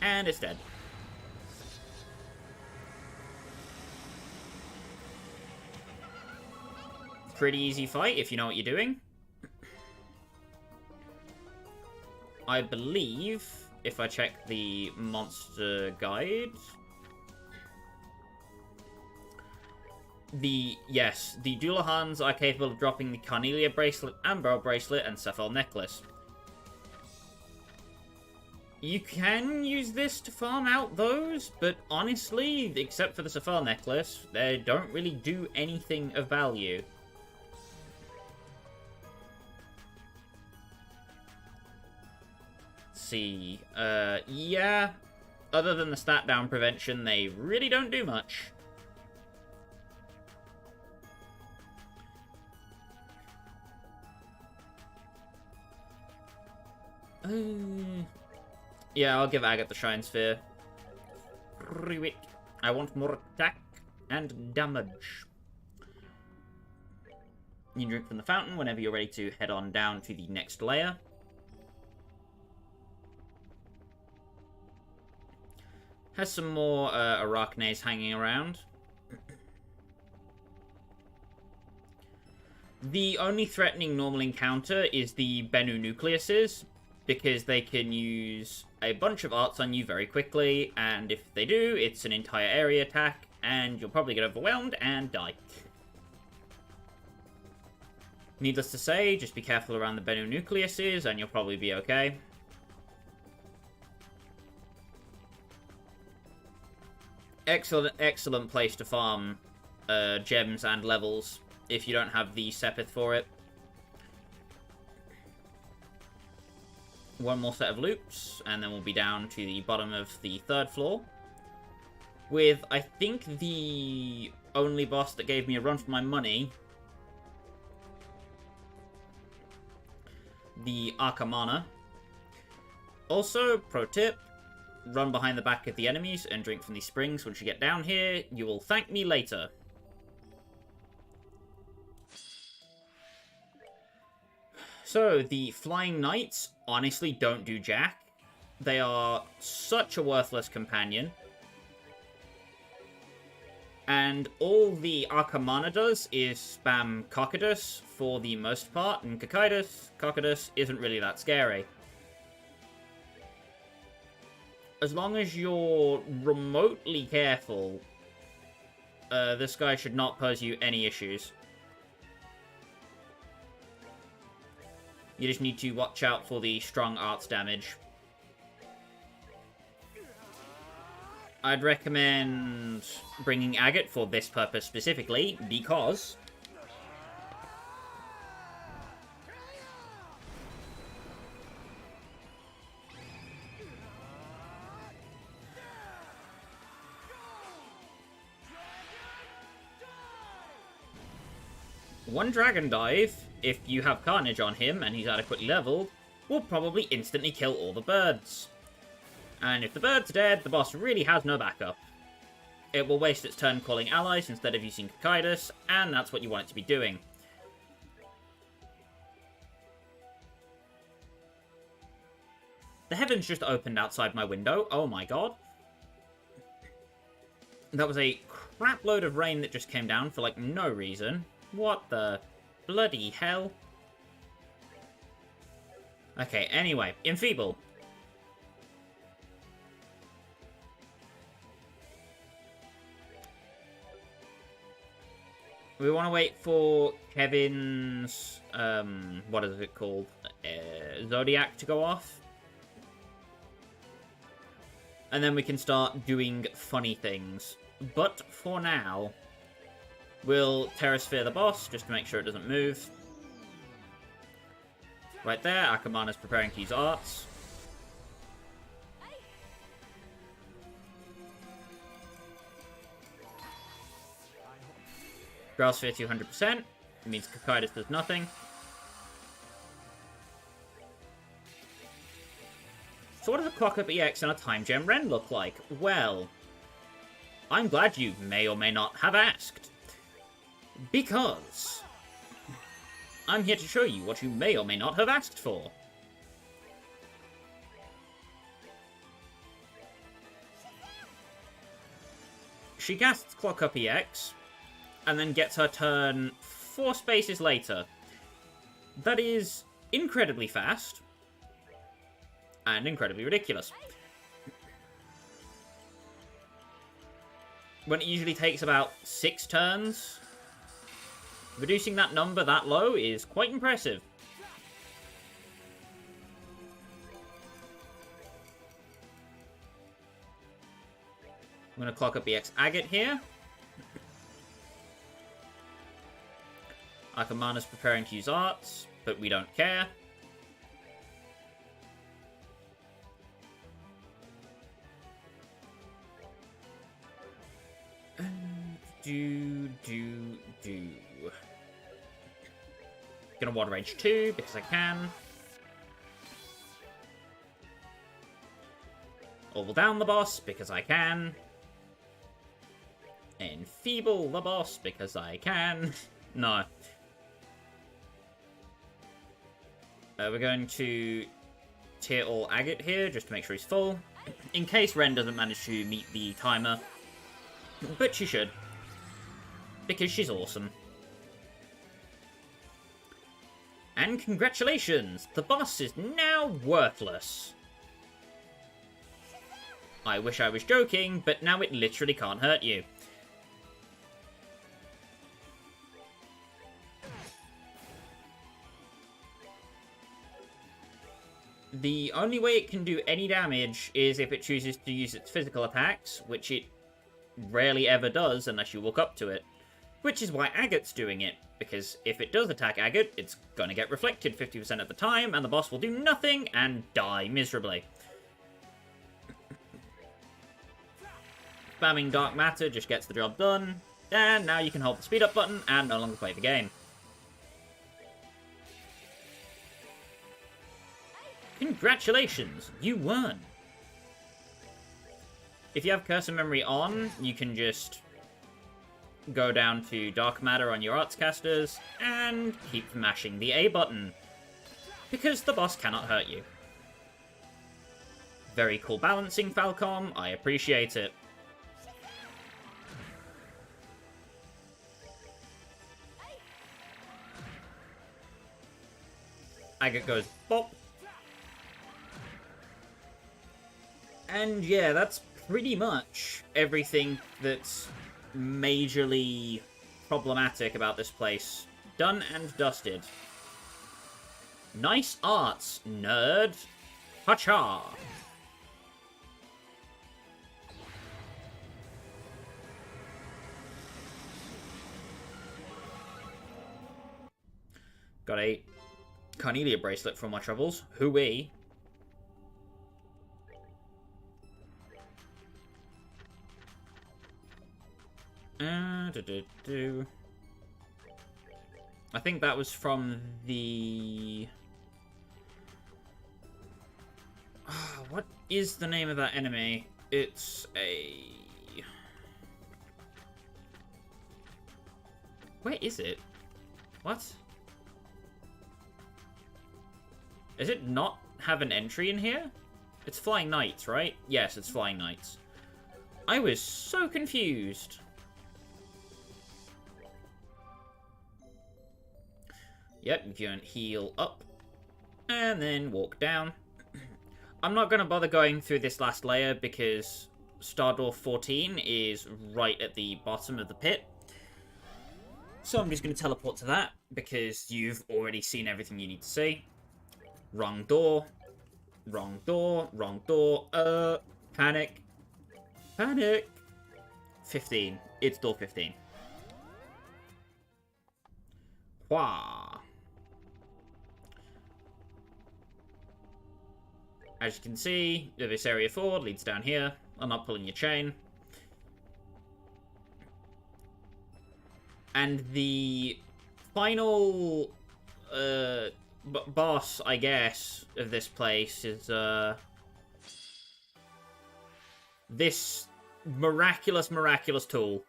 And it's dead. Pretty easy fight if you know what you're doing. I believe, if I check the monster guide... the Dullahans are capable of dropping the Carnelia Bracelet, Amber Bracelet, and Cephal Necklace. You can use this to farm out those, but honestly, except for the Cephal Necklace, they don't really do anything of value. Let's see, yeah, other than the stat down prevention, they really don't do much. Yeah, I'll give Agate the Shine Sphere. I want more attack and damage. You can drink from the fountain whenever you're ready to head on down to the next layer. Has some more Arachnes hanging around. The only threatening normal encounter is the Bennu Nucleuses, because they can use a bunch of arts on you very quickly, and if they do, it's an entire area attack, and you'll probably get overwhelmed and die. Needless to say, just be careful around the Bennu Nucleuses, and you'll probably be okay. Excellent place to farm gems and levels if you don't have the Sepith for it. One more set of loops, and then we'll be down to the bottom of the 3rd floor. With, I think, the only boss that gave me a run for my money. The Arcamana. Also, pro tip, run behind the back of the enemies and drink from these springs once you get down here. You will thank me later. So, the Flying Knights honestly don't do jack. They are such a worthless companion. And all the Arcamana does is spam Cocytus for the most part, and Cocytus isn't really that scary. As long as you're remotely careful, this guy should not pose you any issues. You just need to watch out for the strong arts damage. I'd recommend bringing Agate for this purpose specifically, because one Dragon Dive, if you have Carnage on him and he's adequately leveled, will probably instantly kill all the birds. And if the bird's dead, the boss really has no backup. It will waste its turn calling allies instead of using Cocytus, and that's what you want it to be doing. The heavens just opened outside my window. Oh my god. That was a crap load of rain that just came down for, like, no reason. What the bloody hell? Okay, anyway, Enfeeble. We want to wait for Kevin's, what is it called? Zodiac to go off. And then we can start doing funny things. But for now, we'll Terrasphere the boss, just to make sure it doesn't move. Right there, Akamana's preparing to use arts. Growlsphere 200%. It means Cocytus does nothing. So what does a Clock-Up EX and a Time Gem Ren look like? Well, I'm glad you may or may not have asked. Because I'm here to show you what you may or may not have asked for. She casts Clock-Up EX, and then gets her turn 4 spaces later. That is incredibly fast, and incredibly ridiculous. When it usually takes about 6 turns, reducing that number that low is quite impressive. I'm going to clock up EX Agate here. Akamana's preparing to use arts, but we don't care. Gonna Water Rage 2, because I can. Oval down the boss, because I can. Enfeeble the boss, because I can. No. We're going to tier all Agate here, just to make sure he's full. In case Ren doesn't manage to meet the timer. But she should. Because she's awesome. And congratulations! The boss is now worthless. I wish I was joking, but now it literally can't hurt you. The only way it can do any damage is if it chooses to use its physical attacks, which it rarely ever does unless you walk up to it. Which is why Agate's doing it, because if it does attack Agate, it's going to get reflected 50% of the time, and the boss will do nothing and die miserably. Spamming Dark Matter just gets the job done, and now you can hold the speed up button and no longer play the game. Congratulations, you won! If you have Cursor Memory on, you can just go down to Dark Matter on your Arts Casters, and keep mashing the A button. Because the boss cannot hurt you. Very cool balancing, Falcom. I appreciate it. Agate goes bop. And yeah, that's pretty much everything that's majorly problematic about this place. Done and dusted. Nice arts, nerd. Ha-cha! Got a Carnelia bracelet from my travels. Hooey. I think that was from the... what is the name of that enemy? It's a... Where is it? What? Does it not have an entry in here? It's Flying Knights, right? Yes, it's Flying Knights. I was so confused. Yep, you can heal up. And then walk down. I'm not going to bother going through this last layer because Star Door 14 is right at the bottom of the pit. So I'm just going to teleport to that, because you've already seen everything you need to see. Wrong door. Wrong door. Wrong door. Panic. Panic. 15. It's door 15. Wah. As you can see, this area 4 leads down here. I'm not pulling your chain. And the final boss, I guess, of this place is this miraculous tool.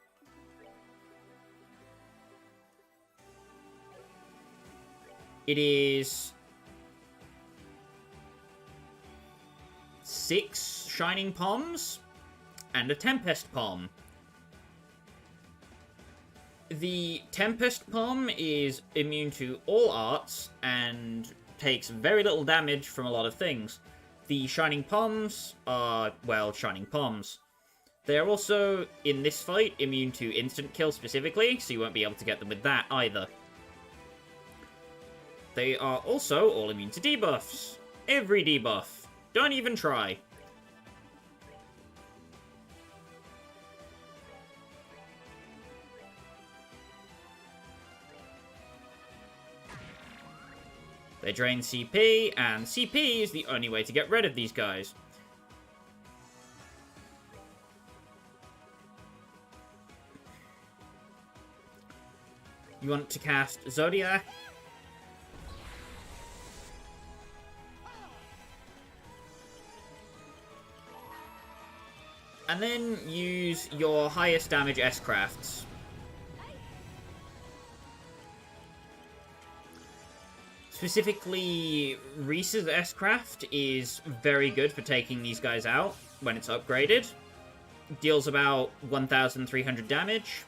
It is 6 shining palms and a tempest palm. The Tempest Palm is immune to all arts and takes very little damage from a lot of things. The Shining Palms are, well, Shining Palms. They are also, in this fight, immune to instant kill specifically, so you won't be able to get them with that either. They are also all immune to debuffs. Every debuff. Don't even try. They drain CP, and CP is the only way to get rid of these guys. You want to cast Zodiac. And then use your highest damage S-Crafts. Specifically, Reese's S-Craft is very good for taking these guys out when it's upgraded. Deals about 1,300 damage.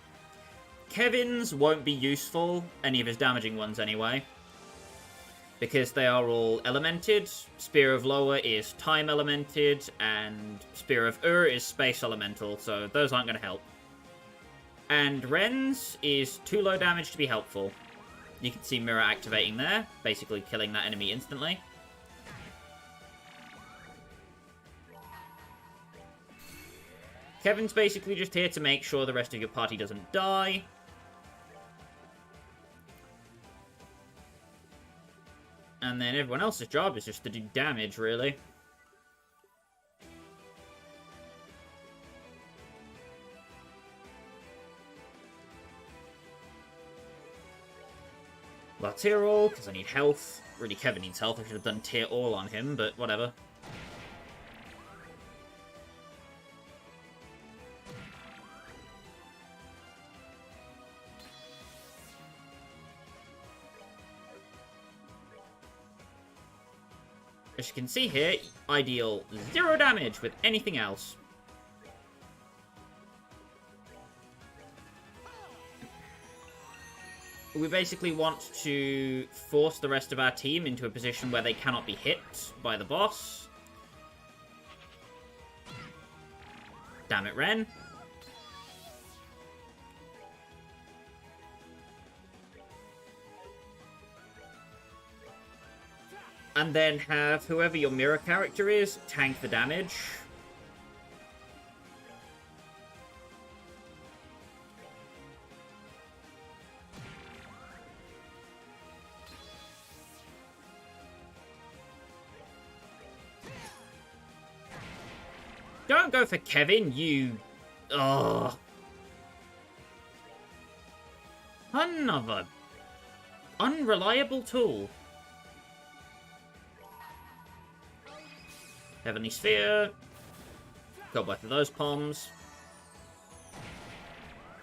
Kevin's won't be useful, any of his damaging ones anyway, because they are all elemented. Spear of Loa is time elemented, and Spear of is space elemental, so those aren't going to help. And Ren's is too low damage to be helpful. You can see Mirror activating there, basically killing that enemy instantly. Kevin's basically just here to make sure the rest of your party doesn't die. And then everyone else's job is just to do damage, really. Well, tier all, because I need health. Really, Kevin needs health. I should have done tier all on him, but whatever. As you can see here, I deal 0 damage with anything else. We basically want to force the rest of our team into a position where they cannot be hit by the boss. Damn it, Ren. And then have whoever your mirror character is tank the damage. Don't go for Kevin, you... Ugh. Another unreliable tool. Heavenly Sphere. Got both of those palms.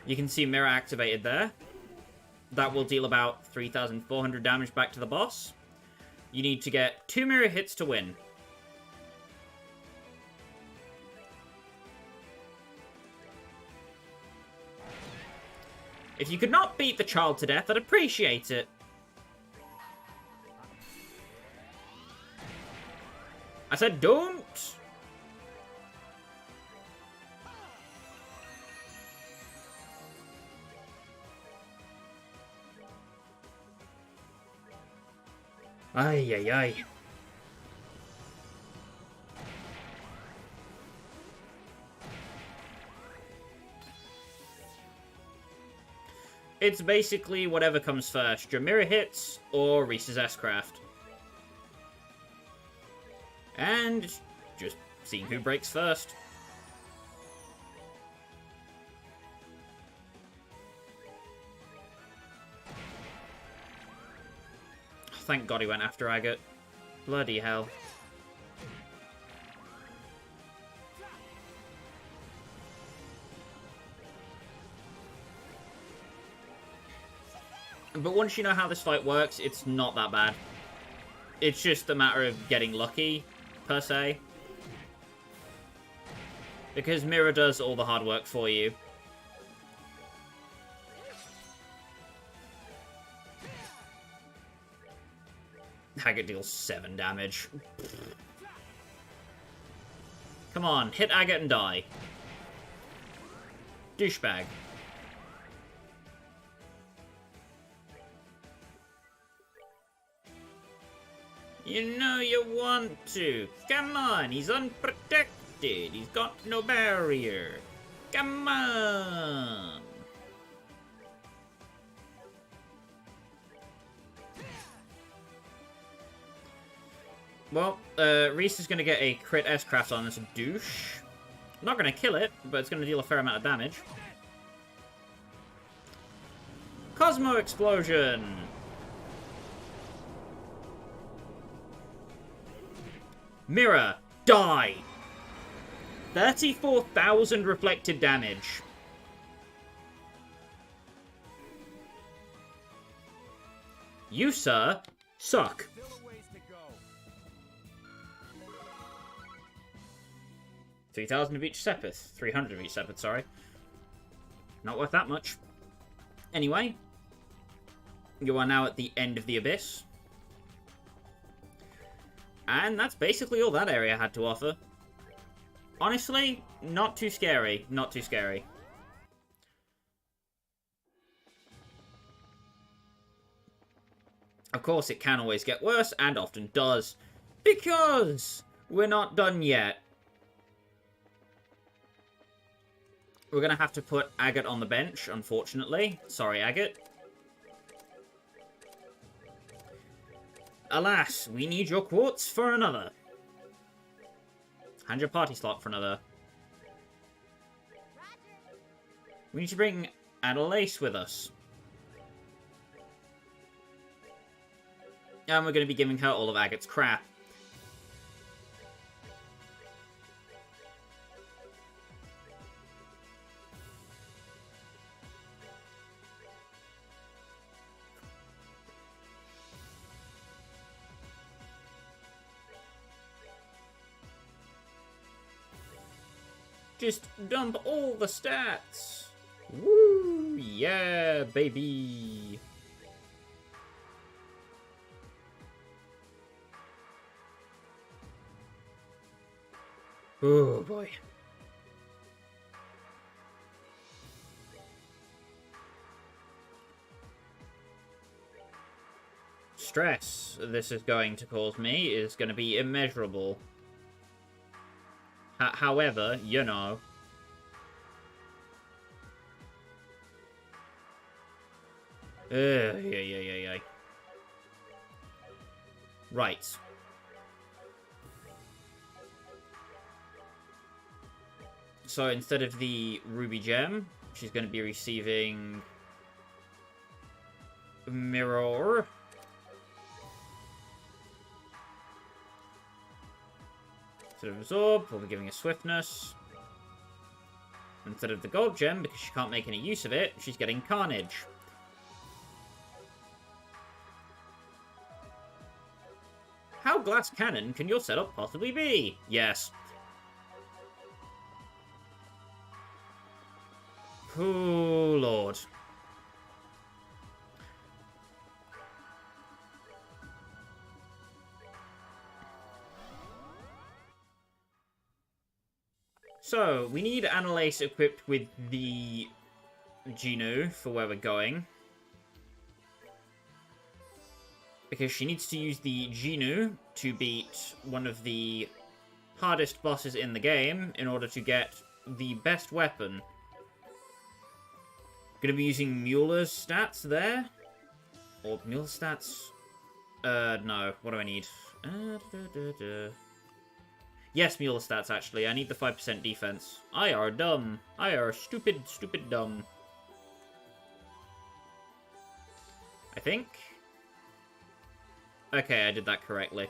You can see Mirror activated there. That will deal about 3,400 damage back to the boss. You need to get 2 mirror hits to win. If you could not beat the child to death, I'd appreciate it. I said don't! Ay, ay, ay. It's basically whatever comes first, your mirror hits or Reese's S-Craft. And just seeing who breaks first. Thank God he went after Agate. Bloody hell. But once you know how this fight works, it's not that bad. It's just a matter of getting lucky, per se. Because Mira does all the hard work for you. Agate deals 7 damage. Come on, hit Agate and die. Douchebag. You know you want to. Come on, he's unprotected. He's got no barrier. Come on. Well, Reese is going to get a crit S-Craft on this douche. Not going to kill it, but it's going to deal a fair amount of damage. Cosmo Explosion! Mirror, die! 34,000 reflected damage. You, sir, suck. 3,000 of each Sepith. 300 of each Sepith, sorry. Not worth that much. Anyway, you are now at the end of the Abyss. And that's basically all that area had to offer. Honestly, not too scary. Not too scary. Of course, it can always get worse, and often does. Because we're not done yet. We're going to have to put Agate on the bench, unfortunately. Sorry, Agate. Alas, we need your quartz for another. And your party slot for another. We need to bring Annalise with us. And we're going to be giving her all of Agate's crap. Just dump all the stats. Woo! Yeah, baby. Oh, boy. Stress this is going to cause me is going to be immeasurable. However, you know. Yeah. Right. So instead of the ruby gem, she's going to be receiving mirror. Instead of absorb, we'll be giving her swiftness. Instead of the gold gem, because she can't make any use of it, she's getting carnage. How glass cannon can your setup possibly be? Yes. Oh, Lord. So, we need Annalise equipped with the Genu for where we're going. Because she needs to use the Genu to beat one of the hardest bosses in the game in order to get the best weapon. Gonna be using Mueller's stats there? Or Mueller's stats? No. What do I need? Yes, Mueller stats, actually. I need the 5% defense. I are dumb. I are stupid, stupid dumb. I think. Okay, I did that correctly.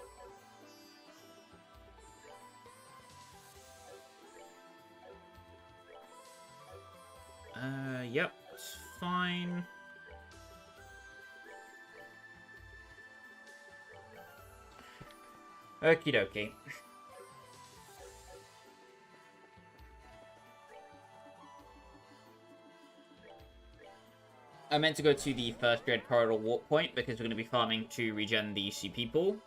Yep, it's fine. Okie dokie. I meant to go to the first Dread Corridor walk point because we're going to be farming to regen the CP pool.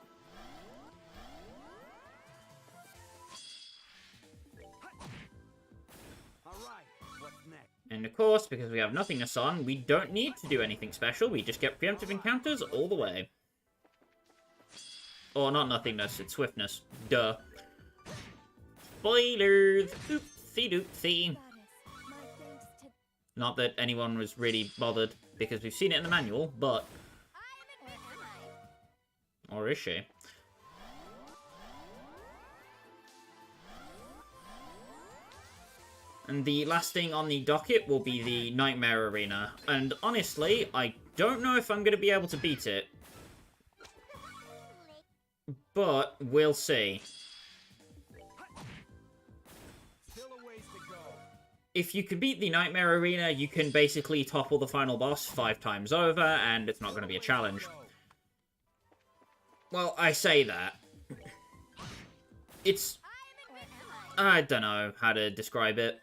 And of course, because we have nothingness on, we don't need to do anything special. We just get preemptive encounters all the way. Or not nothingness, it's swiftness. Duh. Spoilers! Oopsie doopsie. Not that anyone was really bothered, because we've seen it in the manual, but... Or is she? And the last thing on the docket will be the Nightmare Arena. And honestly, I don't know if I'm going to be able to beat it. But we'll see. If you can beat the Nightmare Arena, you can basically topple the final boss 5 times over, and it's not going to be a challenge. Well, I say that. It's... I don't know how to describe it.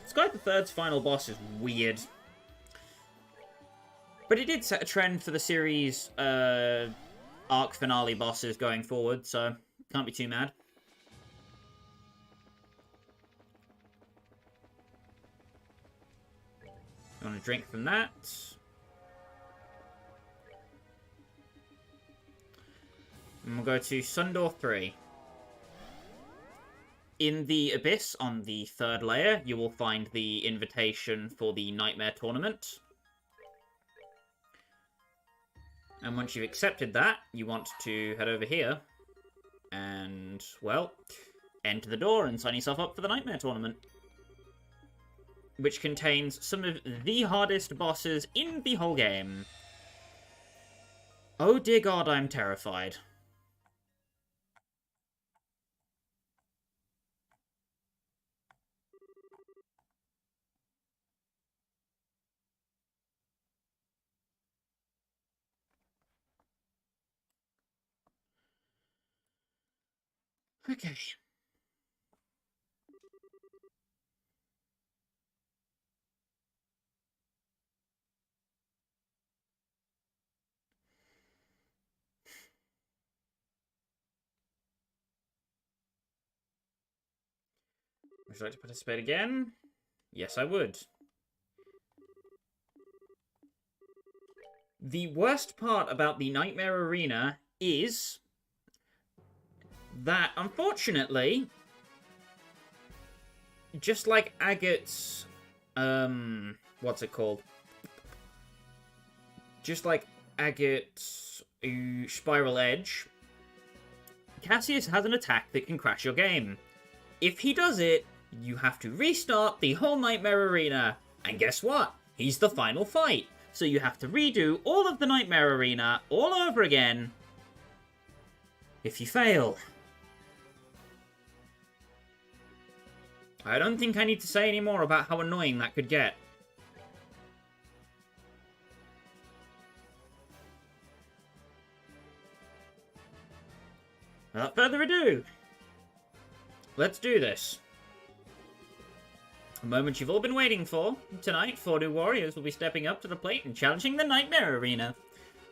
Sky the Third's final boss is weird. But it did set a trend for the series' arc finale bosses going forward, so can't be too mad. You want to drink from that? And we'll go to Sundoor 3. In the Abyss, on the 3rd layer, you will find the invitation for the Nightmare Tournament. And once you've accepted that, you want to head over here and, well, enter the door and sign yourself up for the Nightmare Tournament. Which contains some of the hardest bosses in the whole game. Oh dear God, I'm terrified. Okay. Would you like to participate again? Yes, I would. The worst part about the Nightmare Arena is that, unfortunately, just like Agate's, what's it called? Just like Agate's Spiral Edge, Cassius has an attack that can crash your game. If he does it, you have to restart the whole Nightmare Arena. And guess what? He's the final fight. So you have to redo all of the Nightmare Arena all over again if you fail. I don't think I need to say any more about how annoying that could get. Without further ado, let's do this. A moment you've all been waiting for. Tonight, 4 new warriors will be stepping up to the plate and challenging the Nightmare Arena.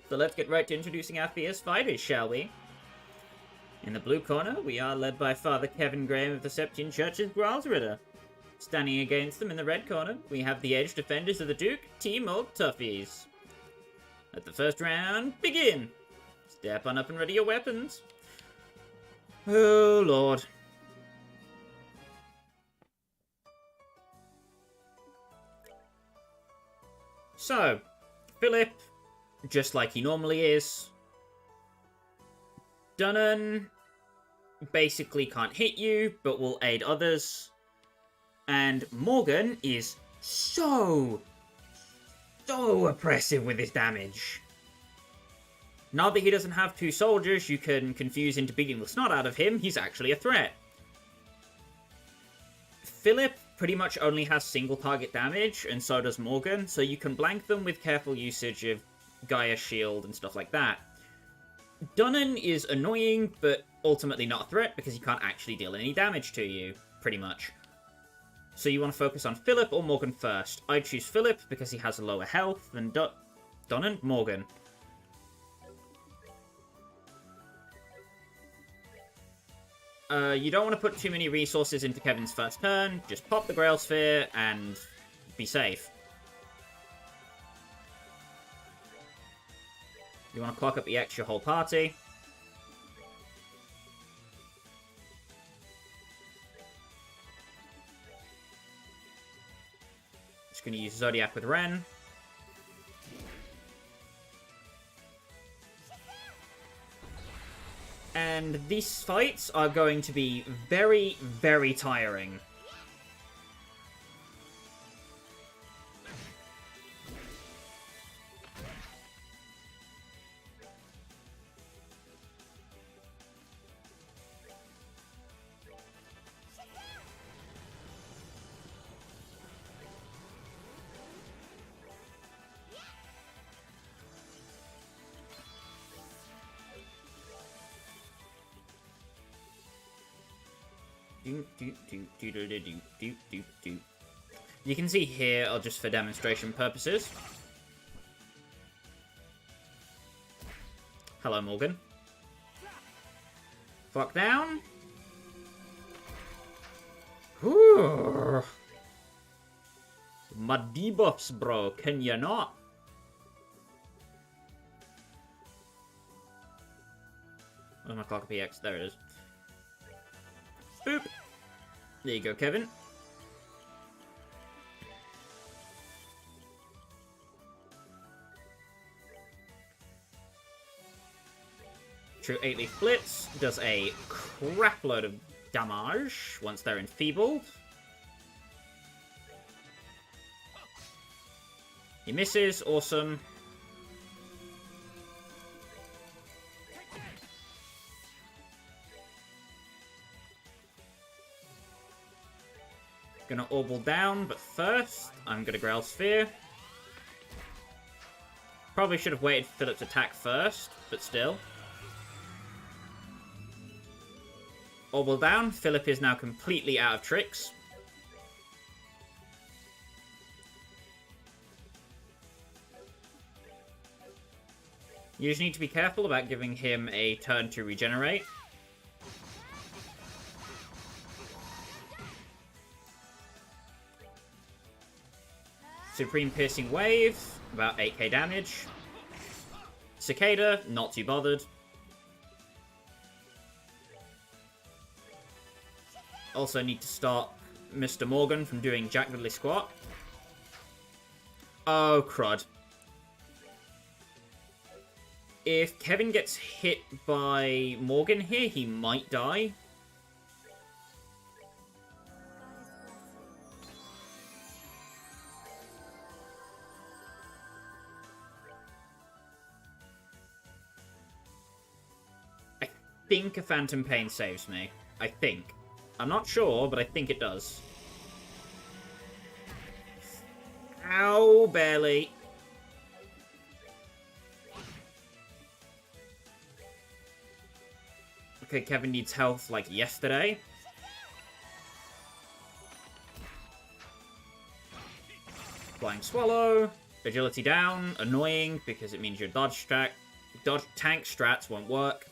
So let's get right to introducing our fierce fighters, shall we? In the blue corner, we are led by Father Kevin Graham of the Septian Church's Gralsritter. Standing against them in the red corner, we have the edge defenders of the Duke, Team Old Toughies. Let the first round begin. Step on up and ready your weapons. Oh, Lord. So, Philip, just like he normally is. Dunnan basically can't hit you, but will aid others. And Morgan is so oppressive with his damage. Now that he doesn't have two soldiers you can confuse into beating the snot out of him, he's actually a threat. Philip pretty much only has single target damage, and so does Morgan, so you can blank them with careful usage of Gaia Shield and stuff like that. Dunnan is annoying, but ultimately not a threat because he can't actually deal any damage to you, pretty much. So you want to focus on Philip or Morgan first. I'd choose Philip because he has a lower health than Dunnan. Morgan. You don't want to put too many resources into Kevin's first turn. Just pop the Grail Sphere and be safe. You want to clock up the extra whole party. Just going to use Zodiac with Ren. And these fights are going to be very, very tiring. You can see here, just for demonstration purposes. Hello, Morgan. Fuck down. Ooh. My debuffs, bro. Can you not? Where's my clock of PX? There it is. Boop. There you go, Kevin. True 8-leaf Blitz does a crapload of damage once they're enfeebled. He misses, awesome. Gonna Orbital down, but first, I'm gonna Grail Sphere. Probably should have waited for Philip's attack first, but still. Orbital down, Philip is now completely out of tricks. You just need to be careful about giving him a turn to regenerate. Supreme Piercing Wave, about 8k damage. Cicada, not too bothered. Also need to stop Mr. Morgan from doing Jack Diddley Squat. Oh, crud. If Kevin gets hit by Morgan here, he might die. I think a Phantom Pain saves me. I think. I'm not sure, but I think it does. Ow, barely. Okay, Kevin needs health like yesterday. Flying Swallow. Agility down. Annoying, because it means your dodge tank strats won't work.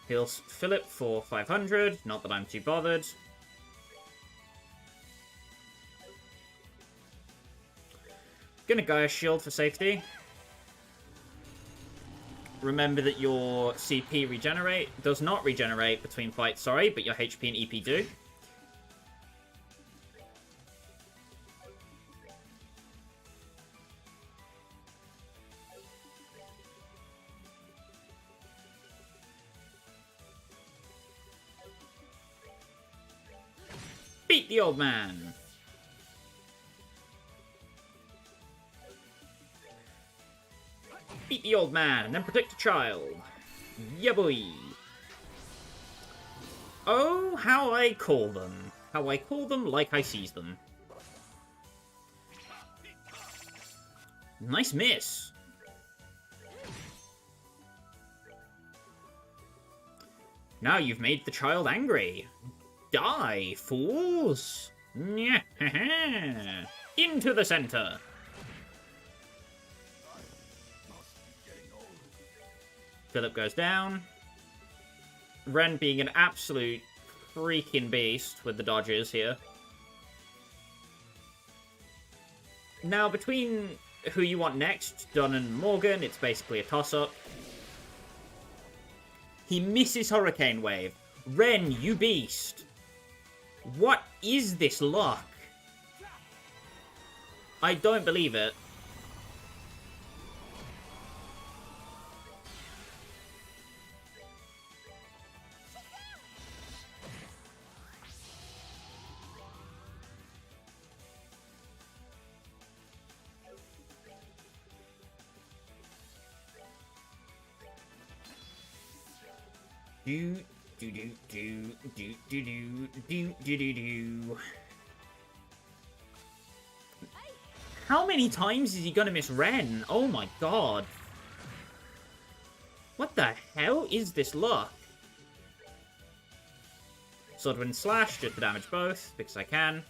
Heals Philip for 500. Not that I'm too bothered. Gonna Gaia Shield for safety. Remember that your CP does not regenerate between fights, sorry, but your HP and EP do. Beat the old man. Beat the old man, and then protect the child. Yeah, boy. Oh, how I call them. How I call them like I sees them. Nice miss. Now you've made the child angry. Die, fools! Into the center. Philip goes down. Ren being an absolute freaking beast with the dodges here. Now, between who you want next, Dunn and Morgan, it's basically a toss-up. He misses Hurricane Wave. Ren, you beast. What is this luck? I don't believe it. Do do do do do do do do do do do. How many times is he gonna miss Ren? Oh my god. What the hell is this luck? Swordwind Slash, just to damage both, because I can.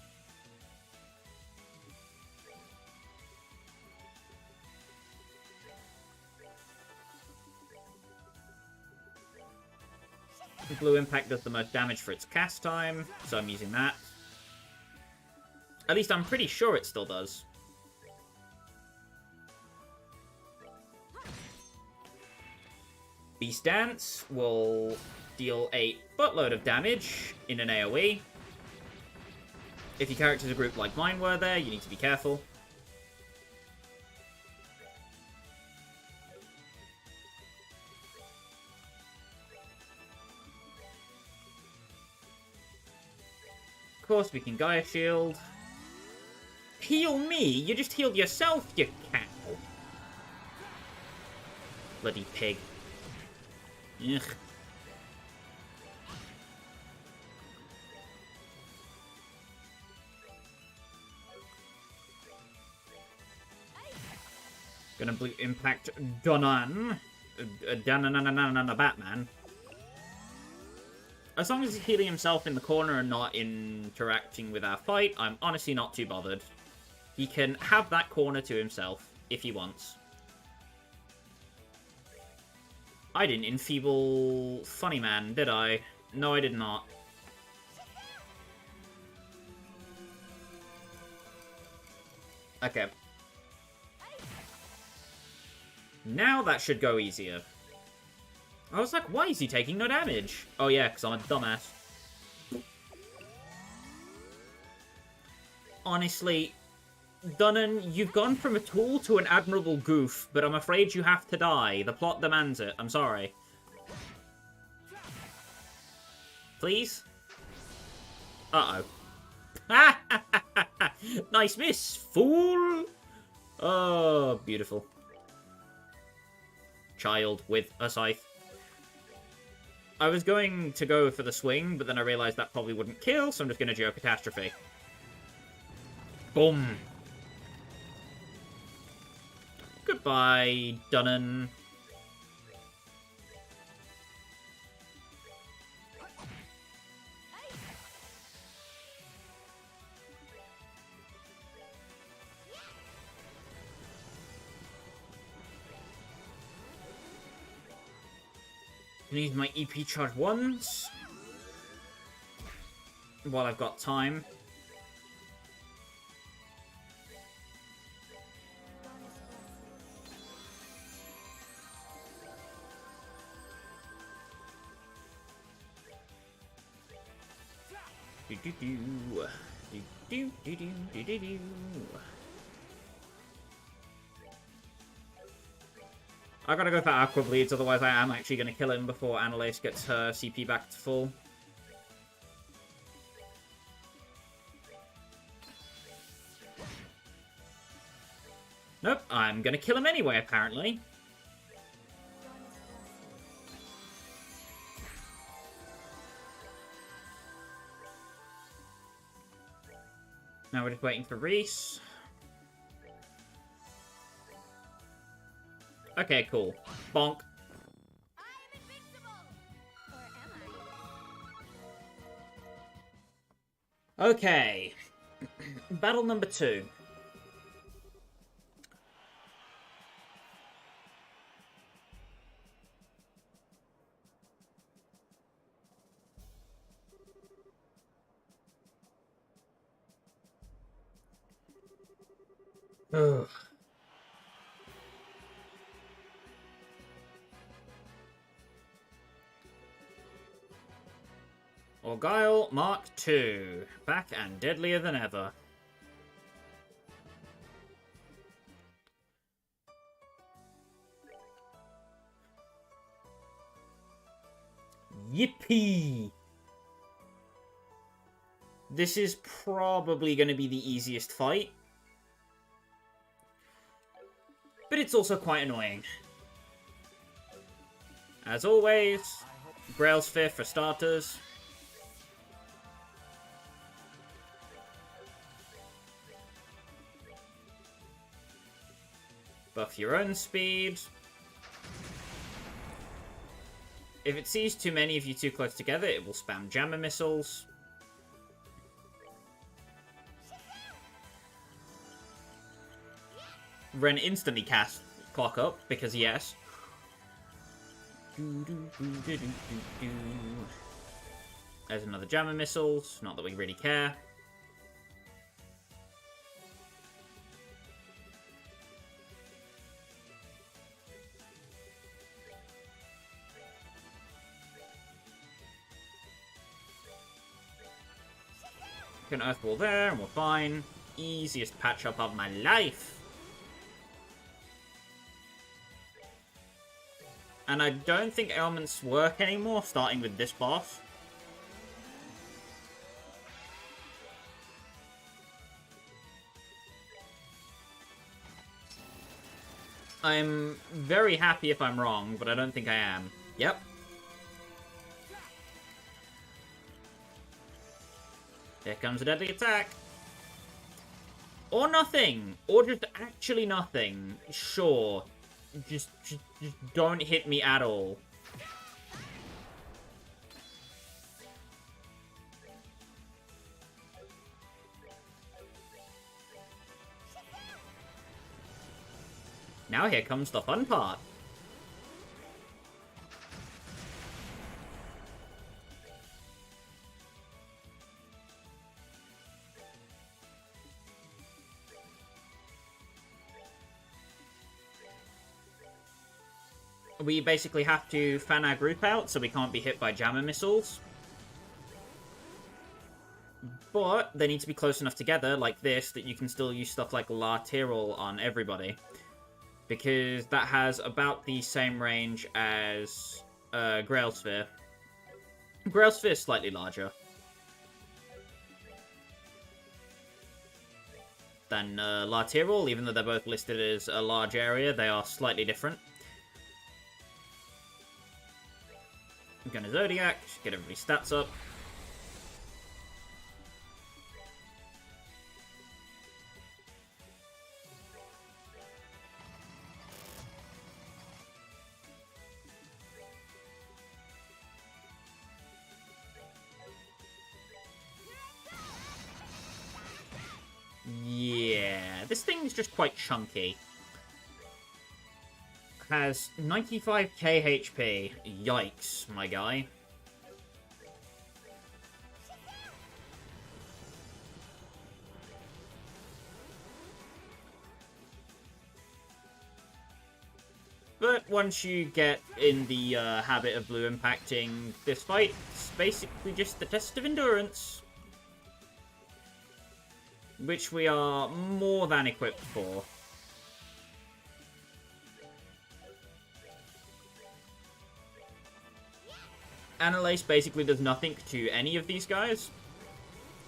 Blue Impact does the most damage for its cast time, so I'm using that. At least I'm pretty sure it still does. Beast Dance will deal a buttload of damage in an AoE. If your character's a group like mine were there, you need to be careful. Of course, we can Gaia Shield. Heal me? You just healed yourself, you cow. Bloody pig. Ugh. Gonna Blue Impact Donan. Batman. As long as he's healing himself in the corner and not interacting with our fight, I'm honestly not too bothered. He can have that corner to himself, if he wants. I didn't enfeeble Funny Man, did I? No, I did not. Okay. Now that should go easier. I was like, why is he taking no damage? Oh yeah, because I'm a dumbass. Honestly, Dunnan, you've gone from a tool to an admirable goof, but I'm afraid you have to die. The plot demands it. I'm sorry. Please? Uh-oh. Nice miss, fool! Oh, beautiful. Child with a scythe. I was going to go for the swing, but then I realized that probably wouldn't kill, so I'm just going to Geo Catastrophe. Boom. Goodbye, Dunnan. Can use my EP charge once while I've got time. Do do do do do do do do do. I gotta go for Aqua Bleeds, otherwise I am actually gonna kill him before Annalise gets her CP back to full. Nope, I'm gonna kill him anyway, apparently. Now we're just waiting for Reese. Okay, cool. Bonk. Okay. Battle number 2. Ugh. Orguile Mark II. Back and deadlier than ever. Yippee! This is probably going to be the easiest fight. But it's also quite annoying. As always, Grailsphere for starters. Buff your own speed. If it sees too many of you too close together, it will spam jammer missiles. Ren instantly cast Clock Up, because yes. There's another jammer missiles, not that we really care. An Earth Wall there, and we're fine. Easiest patch up of my life. And I don't think ailments work anymore, starting with this boss. I'm very happy if I'm wrong, but I don't think I am. Yep. Here comes a deadly attack. Or nothing. Or just actually nothing. Sure. Just don't hit me at all. Now here comes the fun part. We basically have to fan our group out so we can't be hit by jammer missiles. But they need to be close enough together, like this, that you can still use stuff like La Tyrol on everybody. Because that has about the same range as Grailsphere. Grailsphere is slightly larger than La Tyrol, even though they're both listed as a large area, they are slightly different. I'm gonna Zodiac, get everybody's stats up. Yeah, this thing's just quite chunky. has 95k HP. Yikes, my guy. But once you get in the habit of blue impacting this fight, it's basically just the test of endurance. Which we are more than equipped for. Annalise basically does nothing to any of these guys.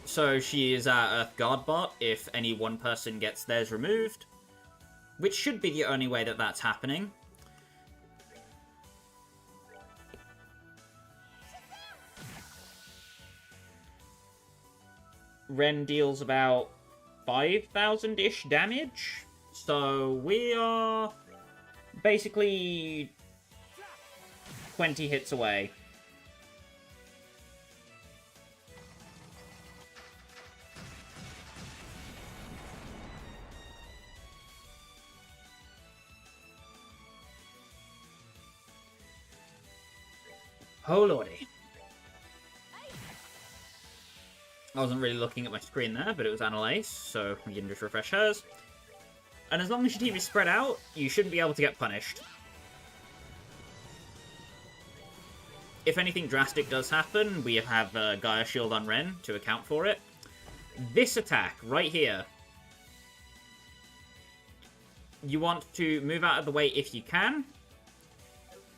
So she is our Earth Guard bot if any one person gets theirs removed. Which should be the only way that that's happening. Ren deals about 5,000-ish damage. So we are basically 20 hits away. Oh lordy. I wasn't really looking at my screen there, but it was Annalise, so we can just refresh hers. And as long as your team is spread out, you shouldn't be able to get punished. If anything drastic does happen, we have Gaia Shield on Ren to account for it. This attack, right here, you want to move out of the way if you can.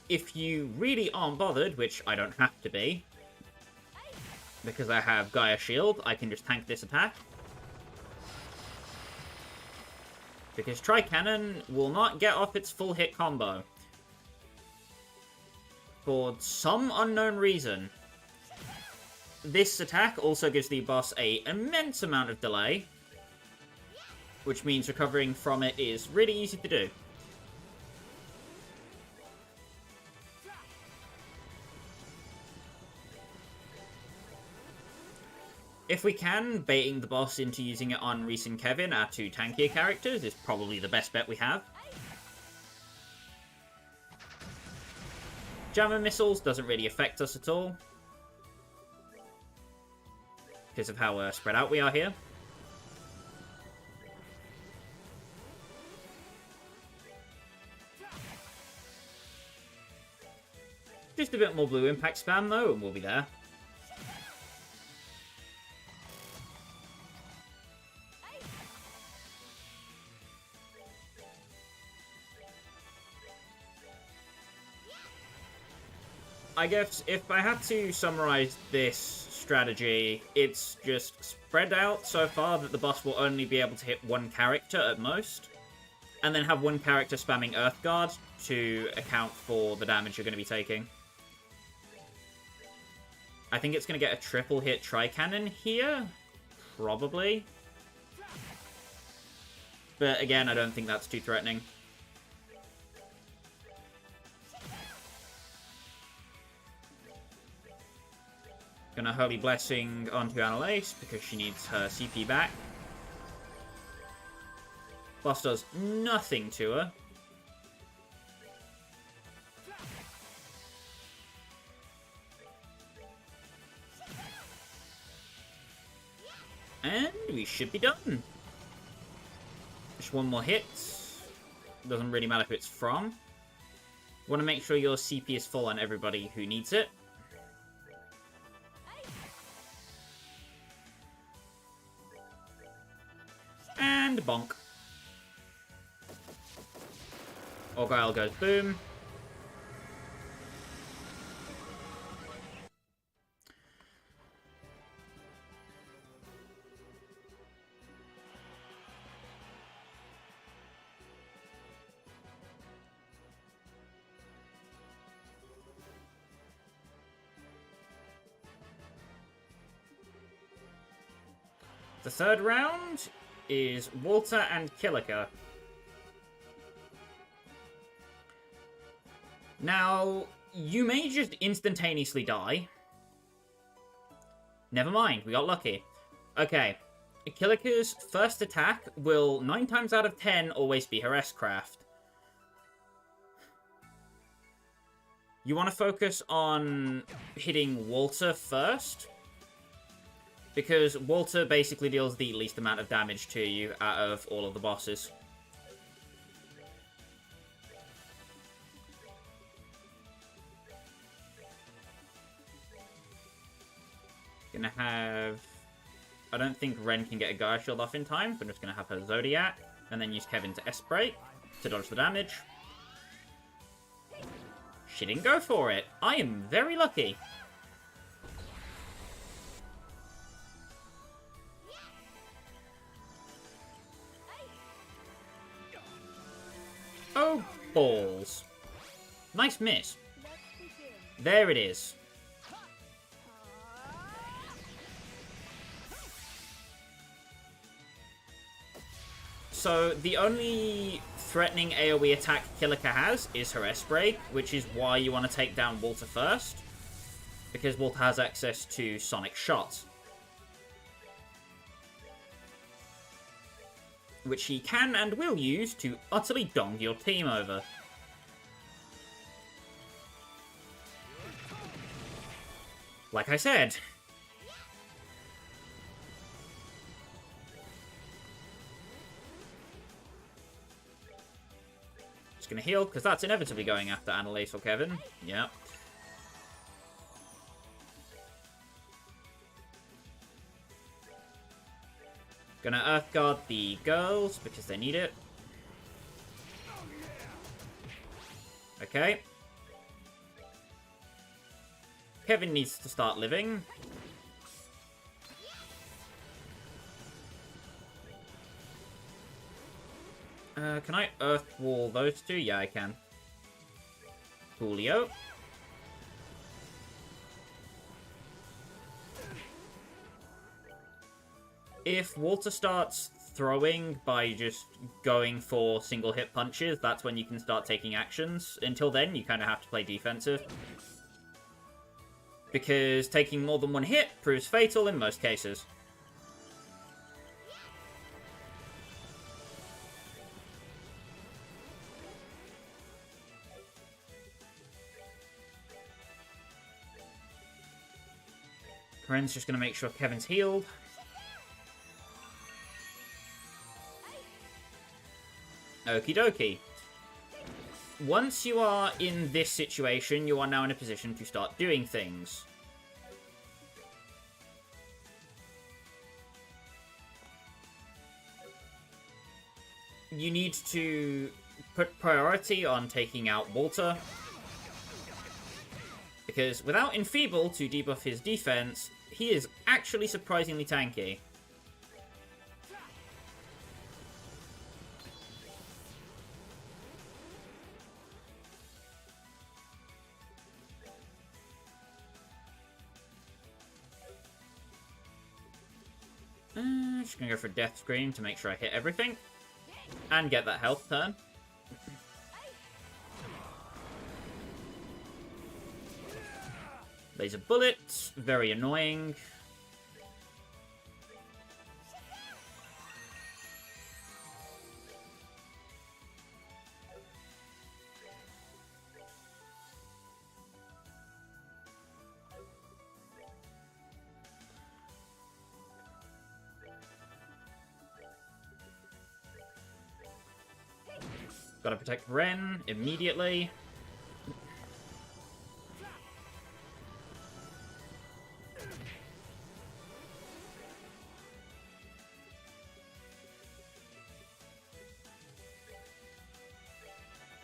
If you really aren't bothered, which I don't have to be, because I have Gaia Shield, I can just tank this attack. Because Tri-Cannon will not get off its full hit combo. For some unknown reason. This attack also gives the boss an immense amount of delay. Which means recovering from it is really easy to do. If we can, baiting the boss into using it on Reese and Kevin, our two tankier characters, is probably the best bet we have. Jammer missiles doesn't really affect us at all. Because of how spread out we are here. Just a bit more blue impact spam though, and we'll be there. I guess if I had to summarize this strategy, it's just spread out so far that the boss will only be able to hit one character at most, and then have one character spamming Earthguard to account for the damage you're going to be taking. I think it's going to get a triple hit Tri-Cannon here, probably. But again, I don't think that's too threatening. Gonna Holy Blessing onto Annalise because she needs her CP back. Boss does nothing to her. And we should be done. Just one more hit. Doesn't really matter who it's from. Want to make sure your CP is full on everybody who needs it. And bonk. Orgyle goes boom. The third round is Walter and Killiker. Now, you may just instantaneously die. Never mind, we got lucky. Okay, Killiker's first attack will 9 times out of 10 always be her S-Craft. You want to focus on hitting Walter first, because Walter basically deals the least amount of damage to you out of all of the bosses. Gonna have... I don't think Ren can get a Gaia Shield off in time, but I'm just gonna have her Zodiac, and then use Kevin to S-Break to dodge the damage. She didn't go for it. I am very lucky. Oh, balls. Nice miss. There it is. So, the only threatening AoE attack Kilika has is her S-Break, which is why you want to take down Walter first, because Walter has access to Sonic Shot, which he can and will use to utterly dong your team over. Like I said. Just gonna heal, because that's inevitably going after Annalise or Kevin. Yeah. Gonna Earth Guard the girls, because they need it. Okay. Kevin needs to start living. Can I Earth Wall those two? Yeah, I can. Coolio. If Walter starts throwing by just going for single hit punches, that's when you can start taking actions. Until then, you kind of have to play defensive. Because taking more than one hit proves fatal in most cases. Ren's just going to make sure Kevin's healed. Okie dokie. Once you are in this situation, you are now in a position to start doing things. You need to put priority on taking out Walter. Because without Enfeeble to debuff his defense, he is actually surprisingly tanky. Just gonna go for Death Scream to make sure I hit everything. And get that health turn. Laser bullets, very annoying. Gotta protect Ren immediately.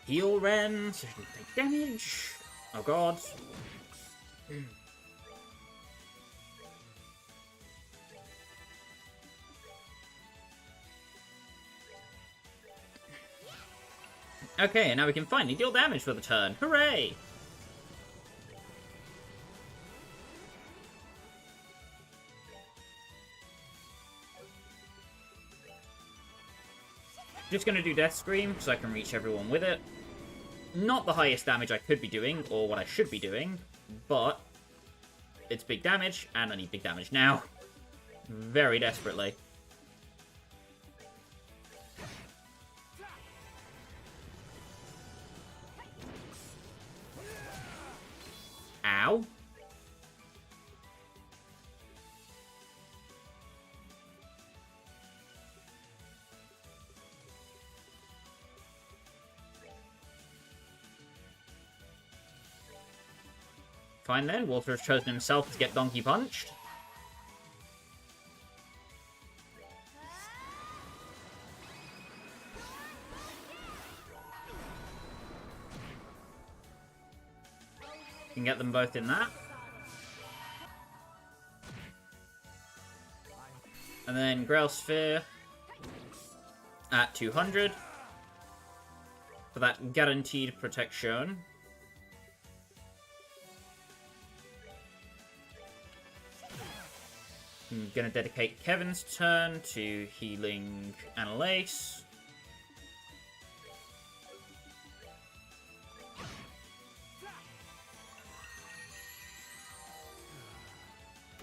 Heal Ren, so she can take damage. Oh god. Okay, and now we can finally deal damage for the turn. Hooray! Just gonna do Death Scream, so I can reach everyone with it. Not the highest damage I could be doing, or what I should be doing, but it's big damage, and I need big damage now. Very desperately. Ow. Fine then, Walter has chosen himself to get donkey punched. Can get them both in that. And then Grail Sphere at 200 for that guaranteed protection. I'm gonna dedicate Kevin's turn to healing Annalise.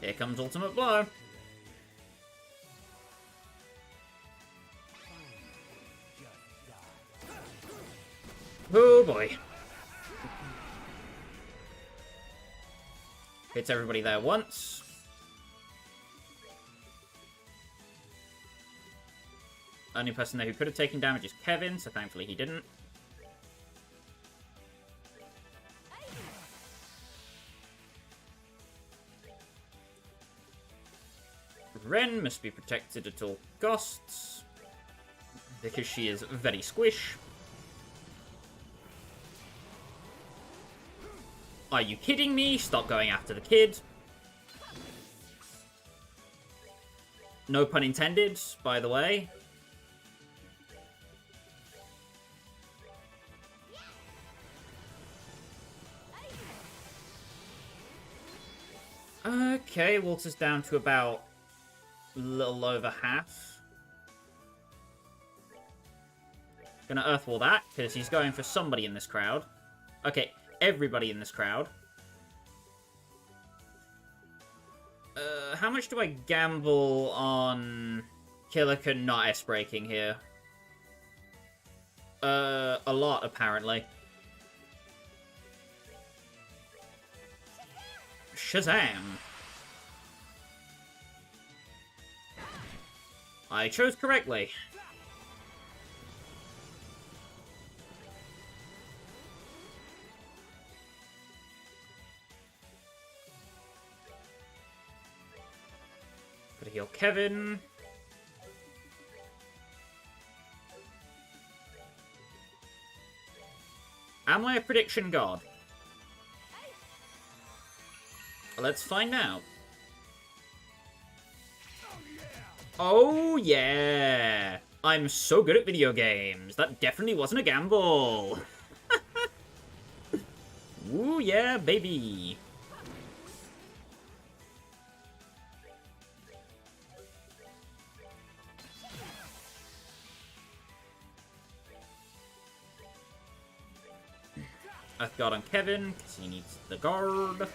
Here comes Ultimate Blow. Oh boy. Hits everybody there once. Only person there who could have taken damage is Kevin, so thankfully he didn't. Ren must be protected at all costs, because she is very squish. Are you kidding me? Stop going after the kid. No pun intended, by the way. Okay, Walter's down to about a little over half. Gonna Earthwall that, because he's going for somebody in this crowd. Okay, everybody in this crowd. How much do I gamble on Killican not S-breaking here? A lot, apparently. Shazam! I chose correctly. Gotta heal Kevin. Am I a prediction god? Let's find out. Oh, yeah. I'm so good at video games. That definitely wasn't a gamble. Ooh, yeah, baby. Earth Guard on Kevin, because he needs the guard.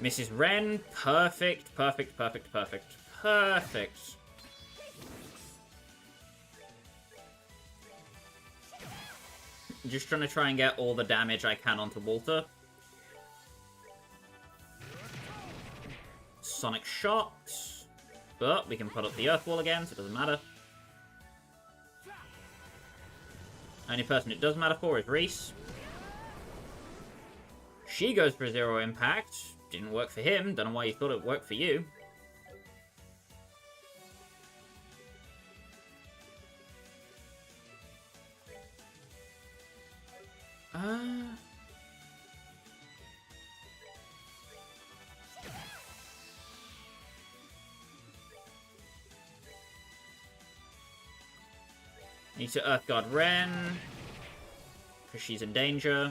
Mrs. Ren, perfect, perfect, perfect, perfect, perfect. Just trying to get all the damage I can onto Walter. Sonic Shot. But we can put up the Earth Wall again, so it doesn't matter. Only person it does matter for is Reese. She goes for Zero Impact. Didn't work for him. Don't know why you thought it worked for you. Need to Earth Guard Ren, because she's in danger.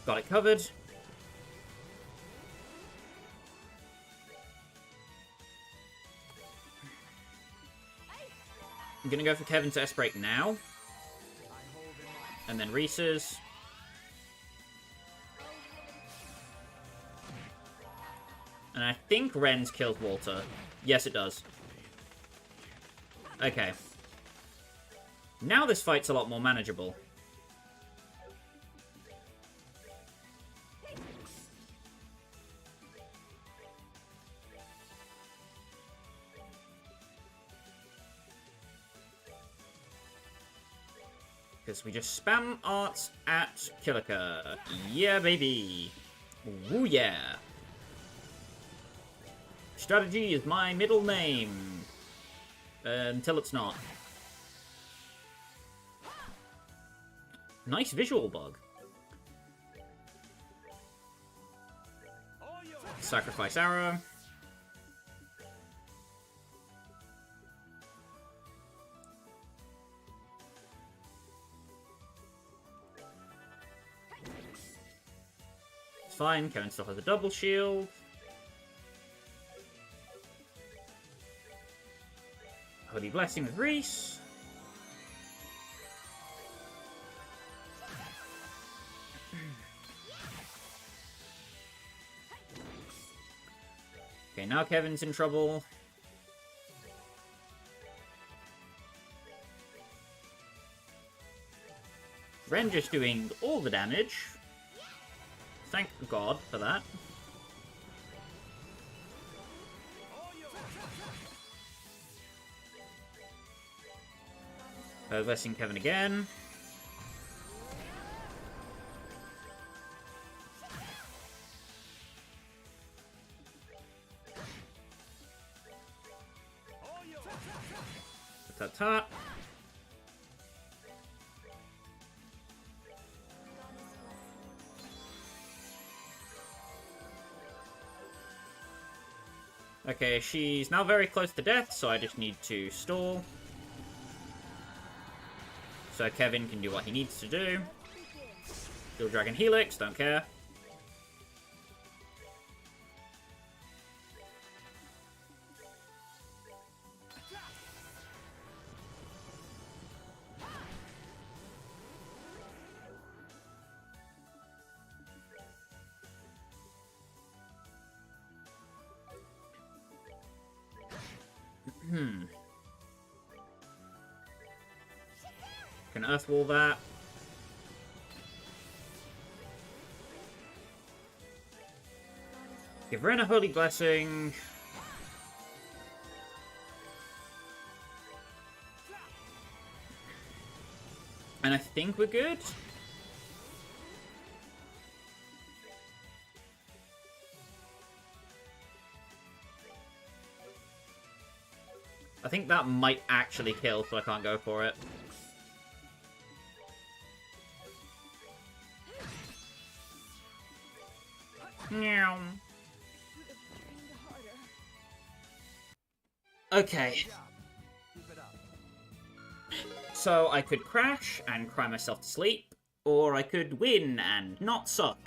Got it covered. I'm gonna go for Kevin to S-break now. And then Reese's. And I think Ren's killed Walter. Yes, it does. Okay. Now this fight's a lot more manageable. Because we just spam arts at Killiker. Yeah, baby. Woo yeah. Strategy is my middle name. Until it's not. Nice visual bug. Sacrifice arrow. It's fine, Kevin still has a double shield. Holy Blessing with Reese. Okay, now Kevin's in trouble. Ren just doing all the damage. Thank God for that. Blessing Kevin again. Ta-ta. Okay, she's now very close to death, so I just need to stall. So Kevin can do what he needs to do. Steel Dragon Helix, don't care. Can Earth Wall that. Give Ren a Holy Blessing. And I think we're good. I think that might actually kill, so I can't go for it. Meow. Okay. So I could crash and cry myself to sleep, or I could win and not suck.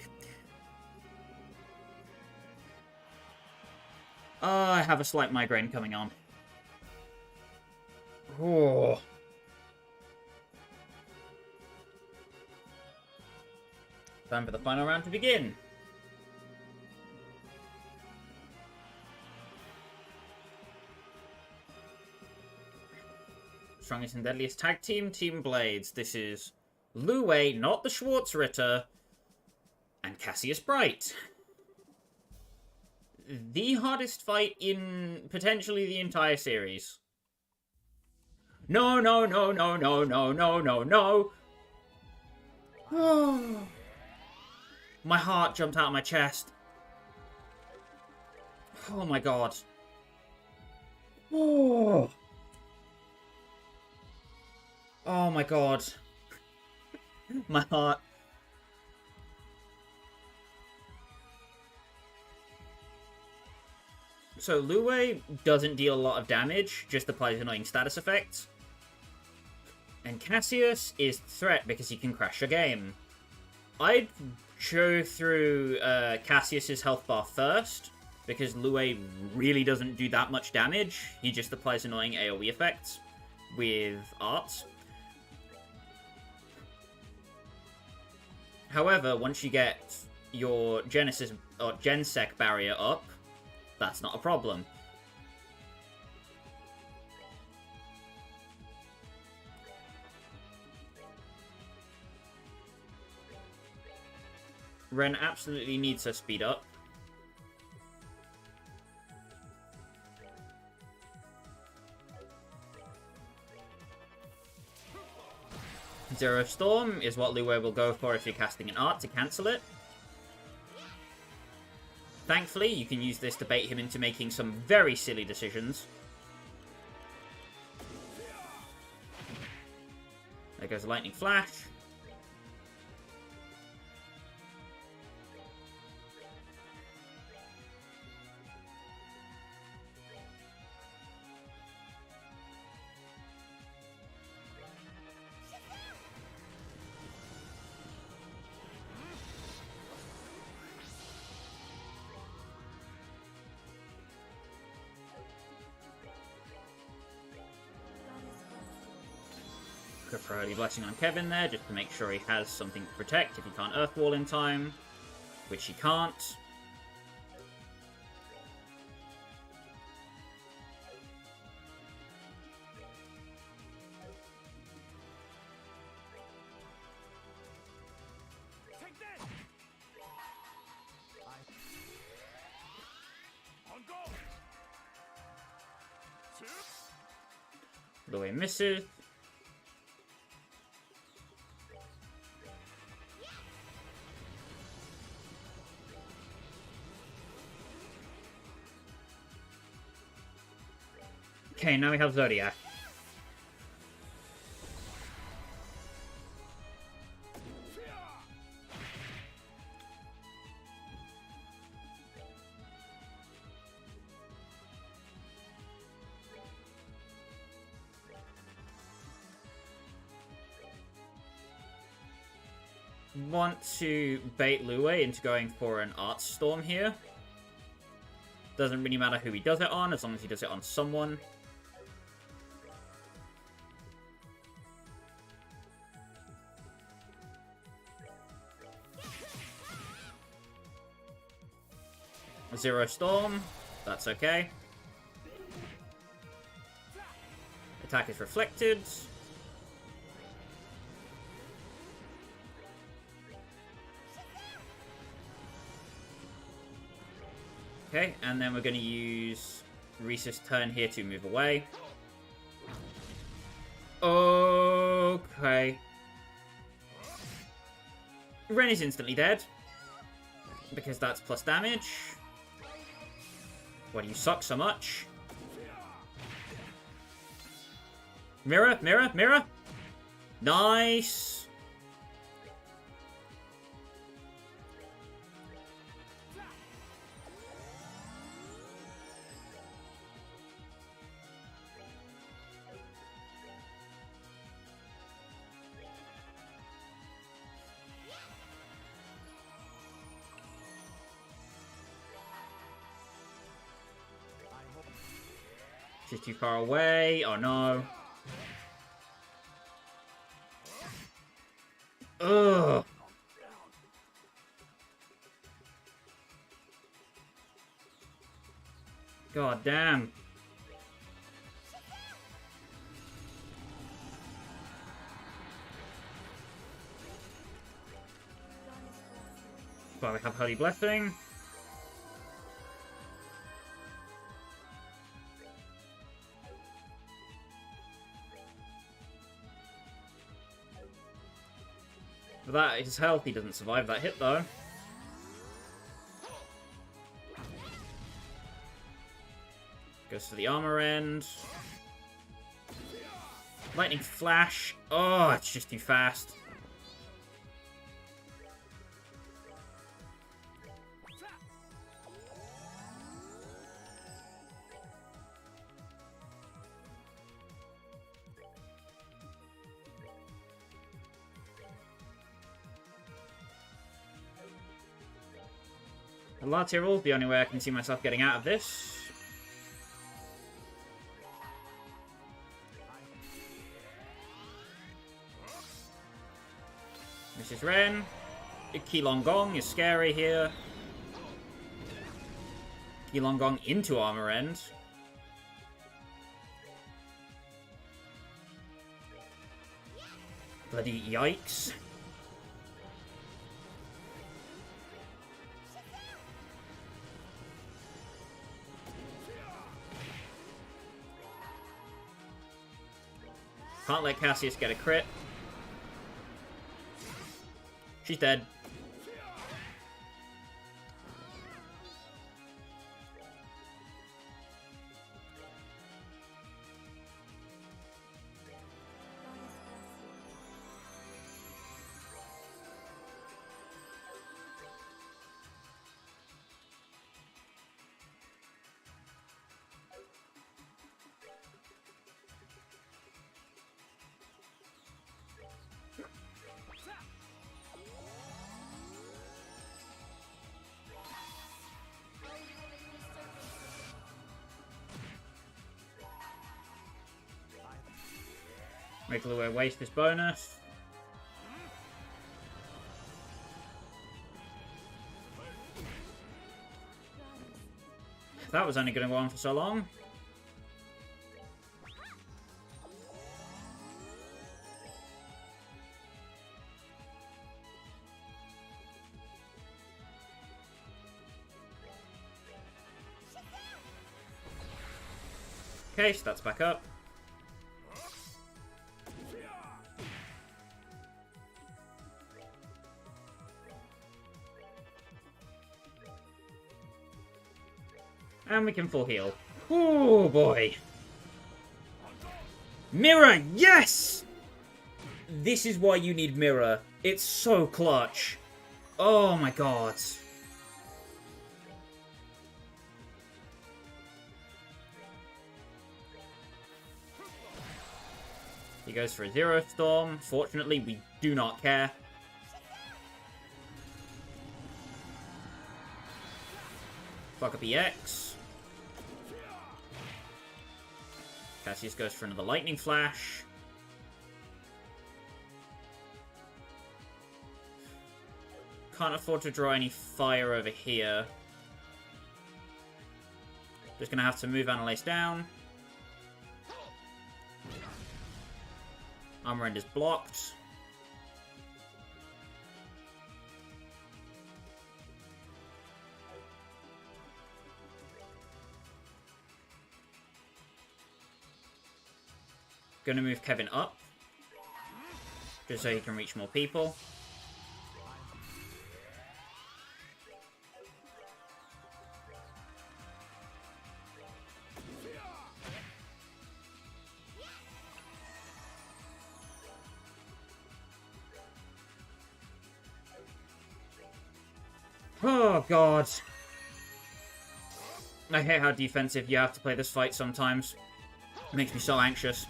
I have a slight migraine coming on. Oh. Time for the final round to begin. Strongest and deadliest tag team, Team Blades. This is Lu Wei, not the Schwarzritter, and Cassius Bright. The hardest fight in potentially the entire series. No, no, no, no, no, no, no, no, no. Oh. My heart jumped out of my chest. Oh my god. Oh. Oh my god. My heart. So Lu Wei doesn't deal a lot of damage, just applies annoying status effects. And Cassius is threat because he can crash a game. I'd go through Cassius's health bar first, because Lu Wei really doesn't do that much damage. He just applies annoying AoE effects with arts. However, once you get your Genesis or Gensec barrier up, that's not a problem. Ren absolutely needs her speed up. Zero Storm is what Lue will go for if you're casting an art to cancel it. Thankfully, you can use this to bait him into making some very silly decisions. There goes a Lightning Flash. Could throw Early Blessing on Kevin there, just to make sure he has something to protect if he can't Earth Wall in time. Which he can't. Lue misses. Okay, now we have Zodiac. Want to bait Lue into going for an Art Storm here. Doesn't really matter who he does it on, as long as he does it on someone. Zero Storm, that's okay. Attack is reflected. Okay, and then we're going to use Reese's turn here to move away. Okay. Ren is instantly dead. Because that's plus damage. Why do you suck so much? Mirror, mirror, mirror! Nice! She's too far away. Oh no. Ugh. God damn. Well, we have Holy Blessing. For that, his health, he doesn't survive that hit though. Goes to the armor end. Lightning Flash. Oh, it's just too fast. Lateral, the only way I can see myself getting out of this. This is Ren. Qilongong is scary here. Qilongong into armor end. Bloody yikes. Can't let Cassius get a crit. She's dead. Make a little waste this bonus. That was only going to go on for so long. Okay, so that's back up. And we can full heal. Oh boy. Mirror, yes! This is why you need Mirror. It's so clutch. Oh my god. He goes for a Zero Storm. Fortunately, we do not care. Fuck up EX. Cassius goes for another Lightning Flash. Can't afford to draw any fire over here. Just gonna have to move Annalise down. Armor End is blocked. Gonna move Kevin up. Just so he can reach more people. Oh, God. I hate how defensive you have to play this fight sometimes. It makes me so anxious.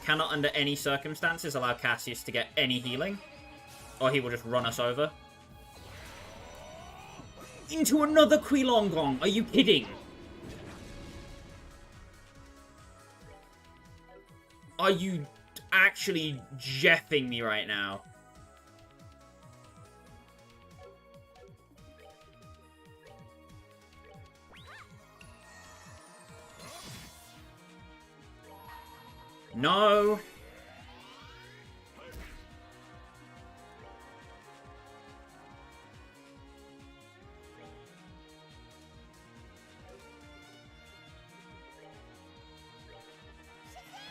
Cannot under any circumstances allow Cassius to get any healing, or he will just run us over. Into another Quilong Gong! Are you kidding? Are you actually jeffing me right now? No!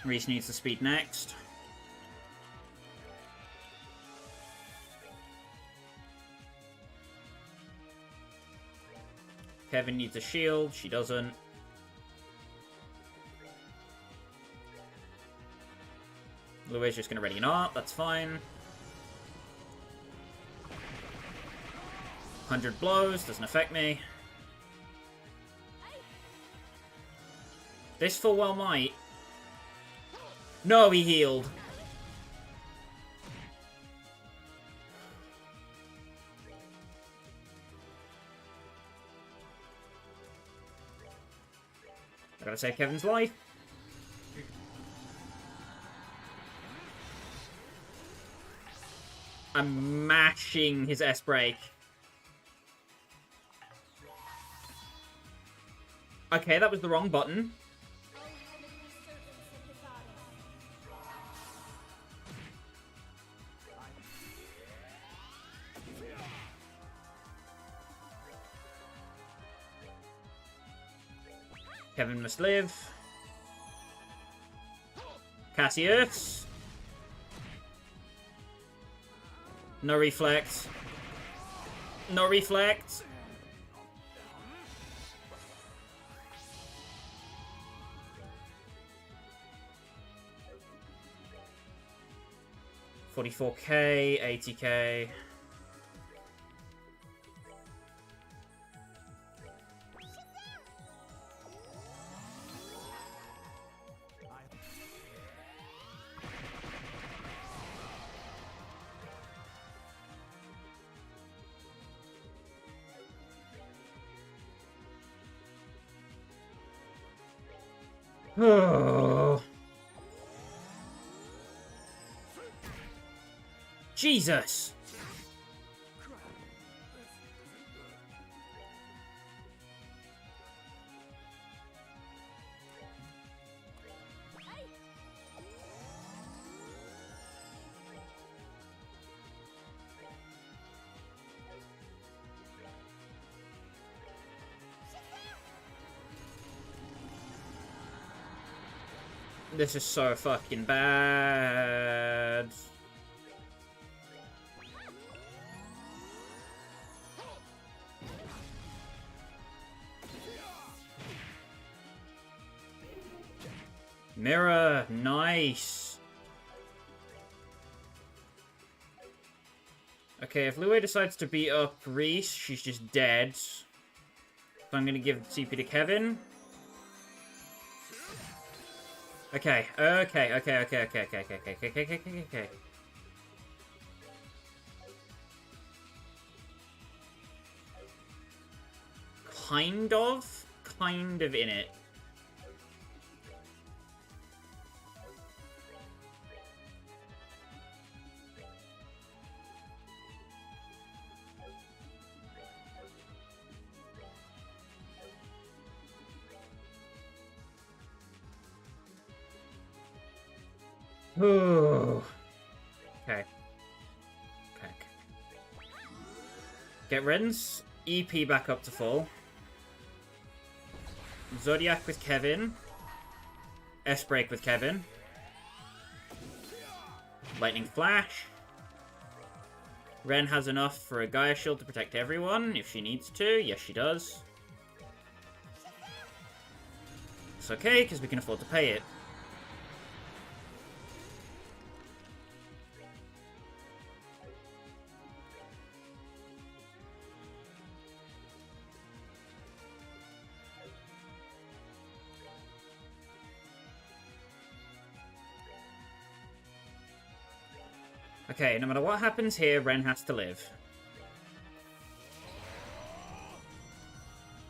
Reese needs the speed next. Kevin needs a shield. She doesn't. Louis just going to ready an art. That's fine. 100 blows. Doesn't affect me. This full well might. No, he healed. I gotta save Kevin's life. I'm mashing his S-Break. Okay, that was the wrong button. Kevin must live. Cassius. No reflect. No reflect. $44K, $80K. Oh. Jesus! This is so fucking bad. Mirror, nice. Okay, if Lue decides to beat up Reese, she's just dead. So I'm gonna give the TP to Kevin. Okay. Kind of in it. Ooh. Okay. Get Ren's EP back up to full. Zodiac with Kevin. S-Break with Kevin. Lightning Flash. Ren has enough for a Gaia Shield to protect everyone if she needs to. Yes, she does. It's okay, because we can afford to pay it. Okay, no matter what happens here, Ren has to live.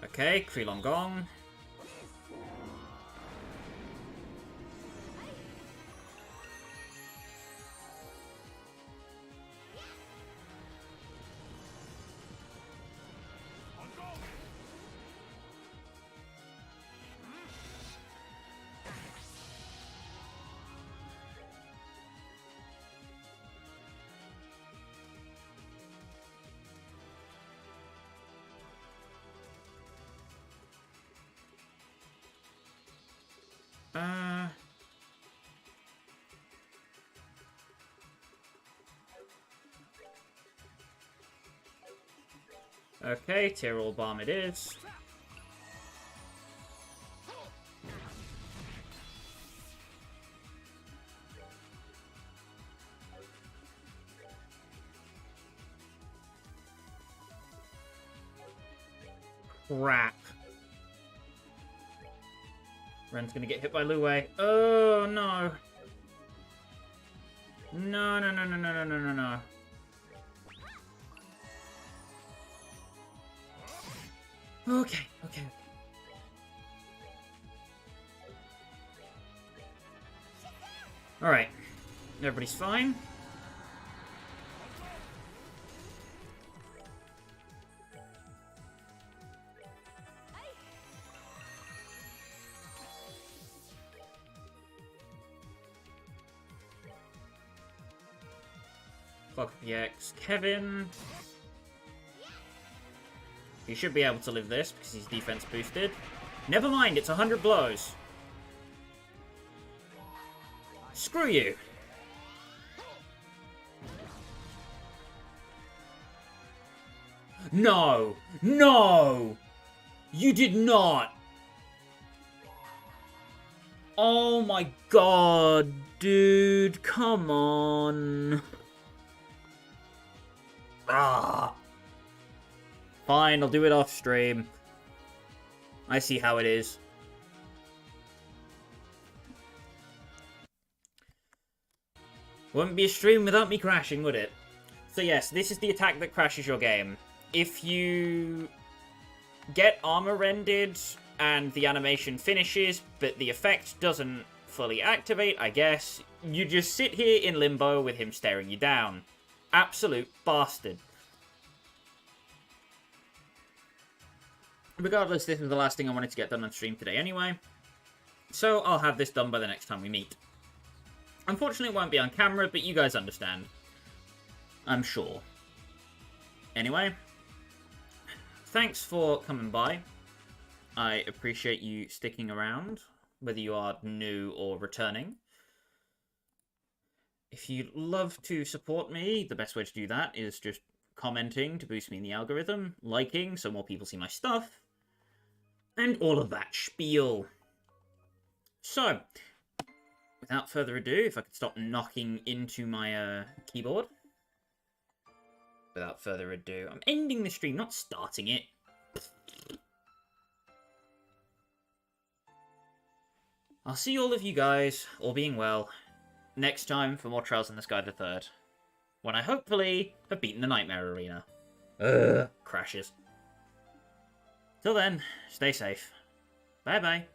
Okay, Krilong Gong. Okay, Tyrol Bomb it is. Crap. Ren's gonna get hit by Lue. Oh, no. No. Okay. Alright. Everybody's fine. Clock of the X. Kevin. He should be able to live this because he's defense boosted. Never mind, it's 100 blows. Screw you. No! No! You did not! Oh my god, dude, come on. Ah. Fine, I'll do it off stream. I see how it is. Wouldn't be a stream without me crashing, would it? So yes, this is the attack that crashes your game. If you get armor rendered and the animation finishes, but the effect doesn't fully activate, I guess, you just sit here in limbo with him staring you down. Absolute bastard. Regardless, this was the last thing I wanted to get done on stream today anyway, so I'll have this done by the next time we meet. Unfortunately, it won't be on camera, but you guys understand. I'm sure. Anyway, thanks for coming by. I appreciate you sticking around, whether you are new or returning. If you'd love to support me, the best way to do that is just commenting to boost me in the algorithm, liking so more people see my stuff, and all of that spiel. So, without further ado, if I could stop knocking into my keyboard. Without further ado, I'm ending the stream, not starting it. I'll see all of you guys, all being well, next time for more Trials in the Sky the Third, when I hopefully have beaten the Nightmare Arena. Crashes. Till then, stay safe. Bye-bye.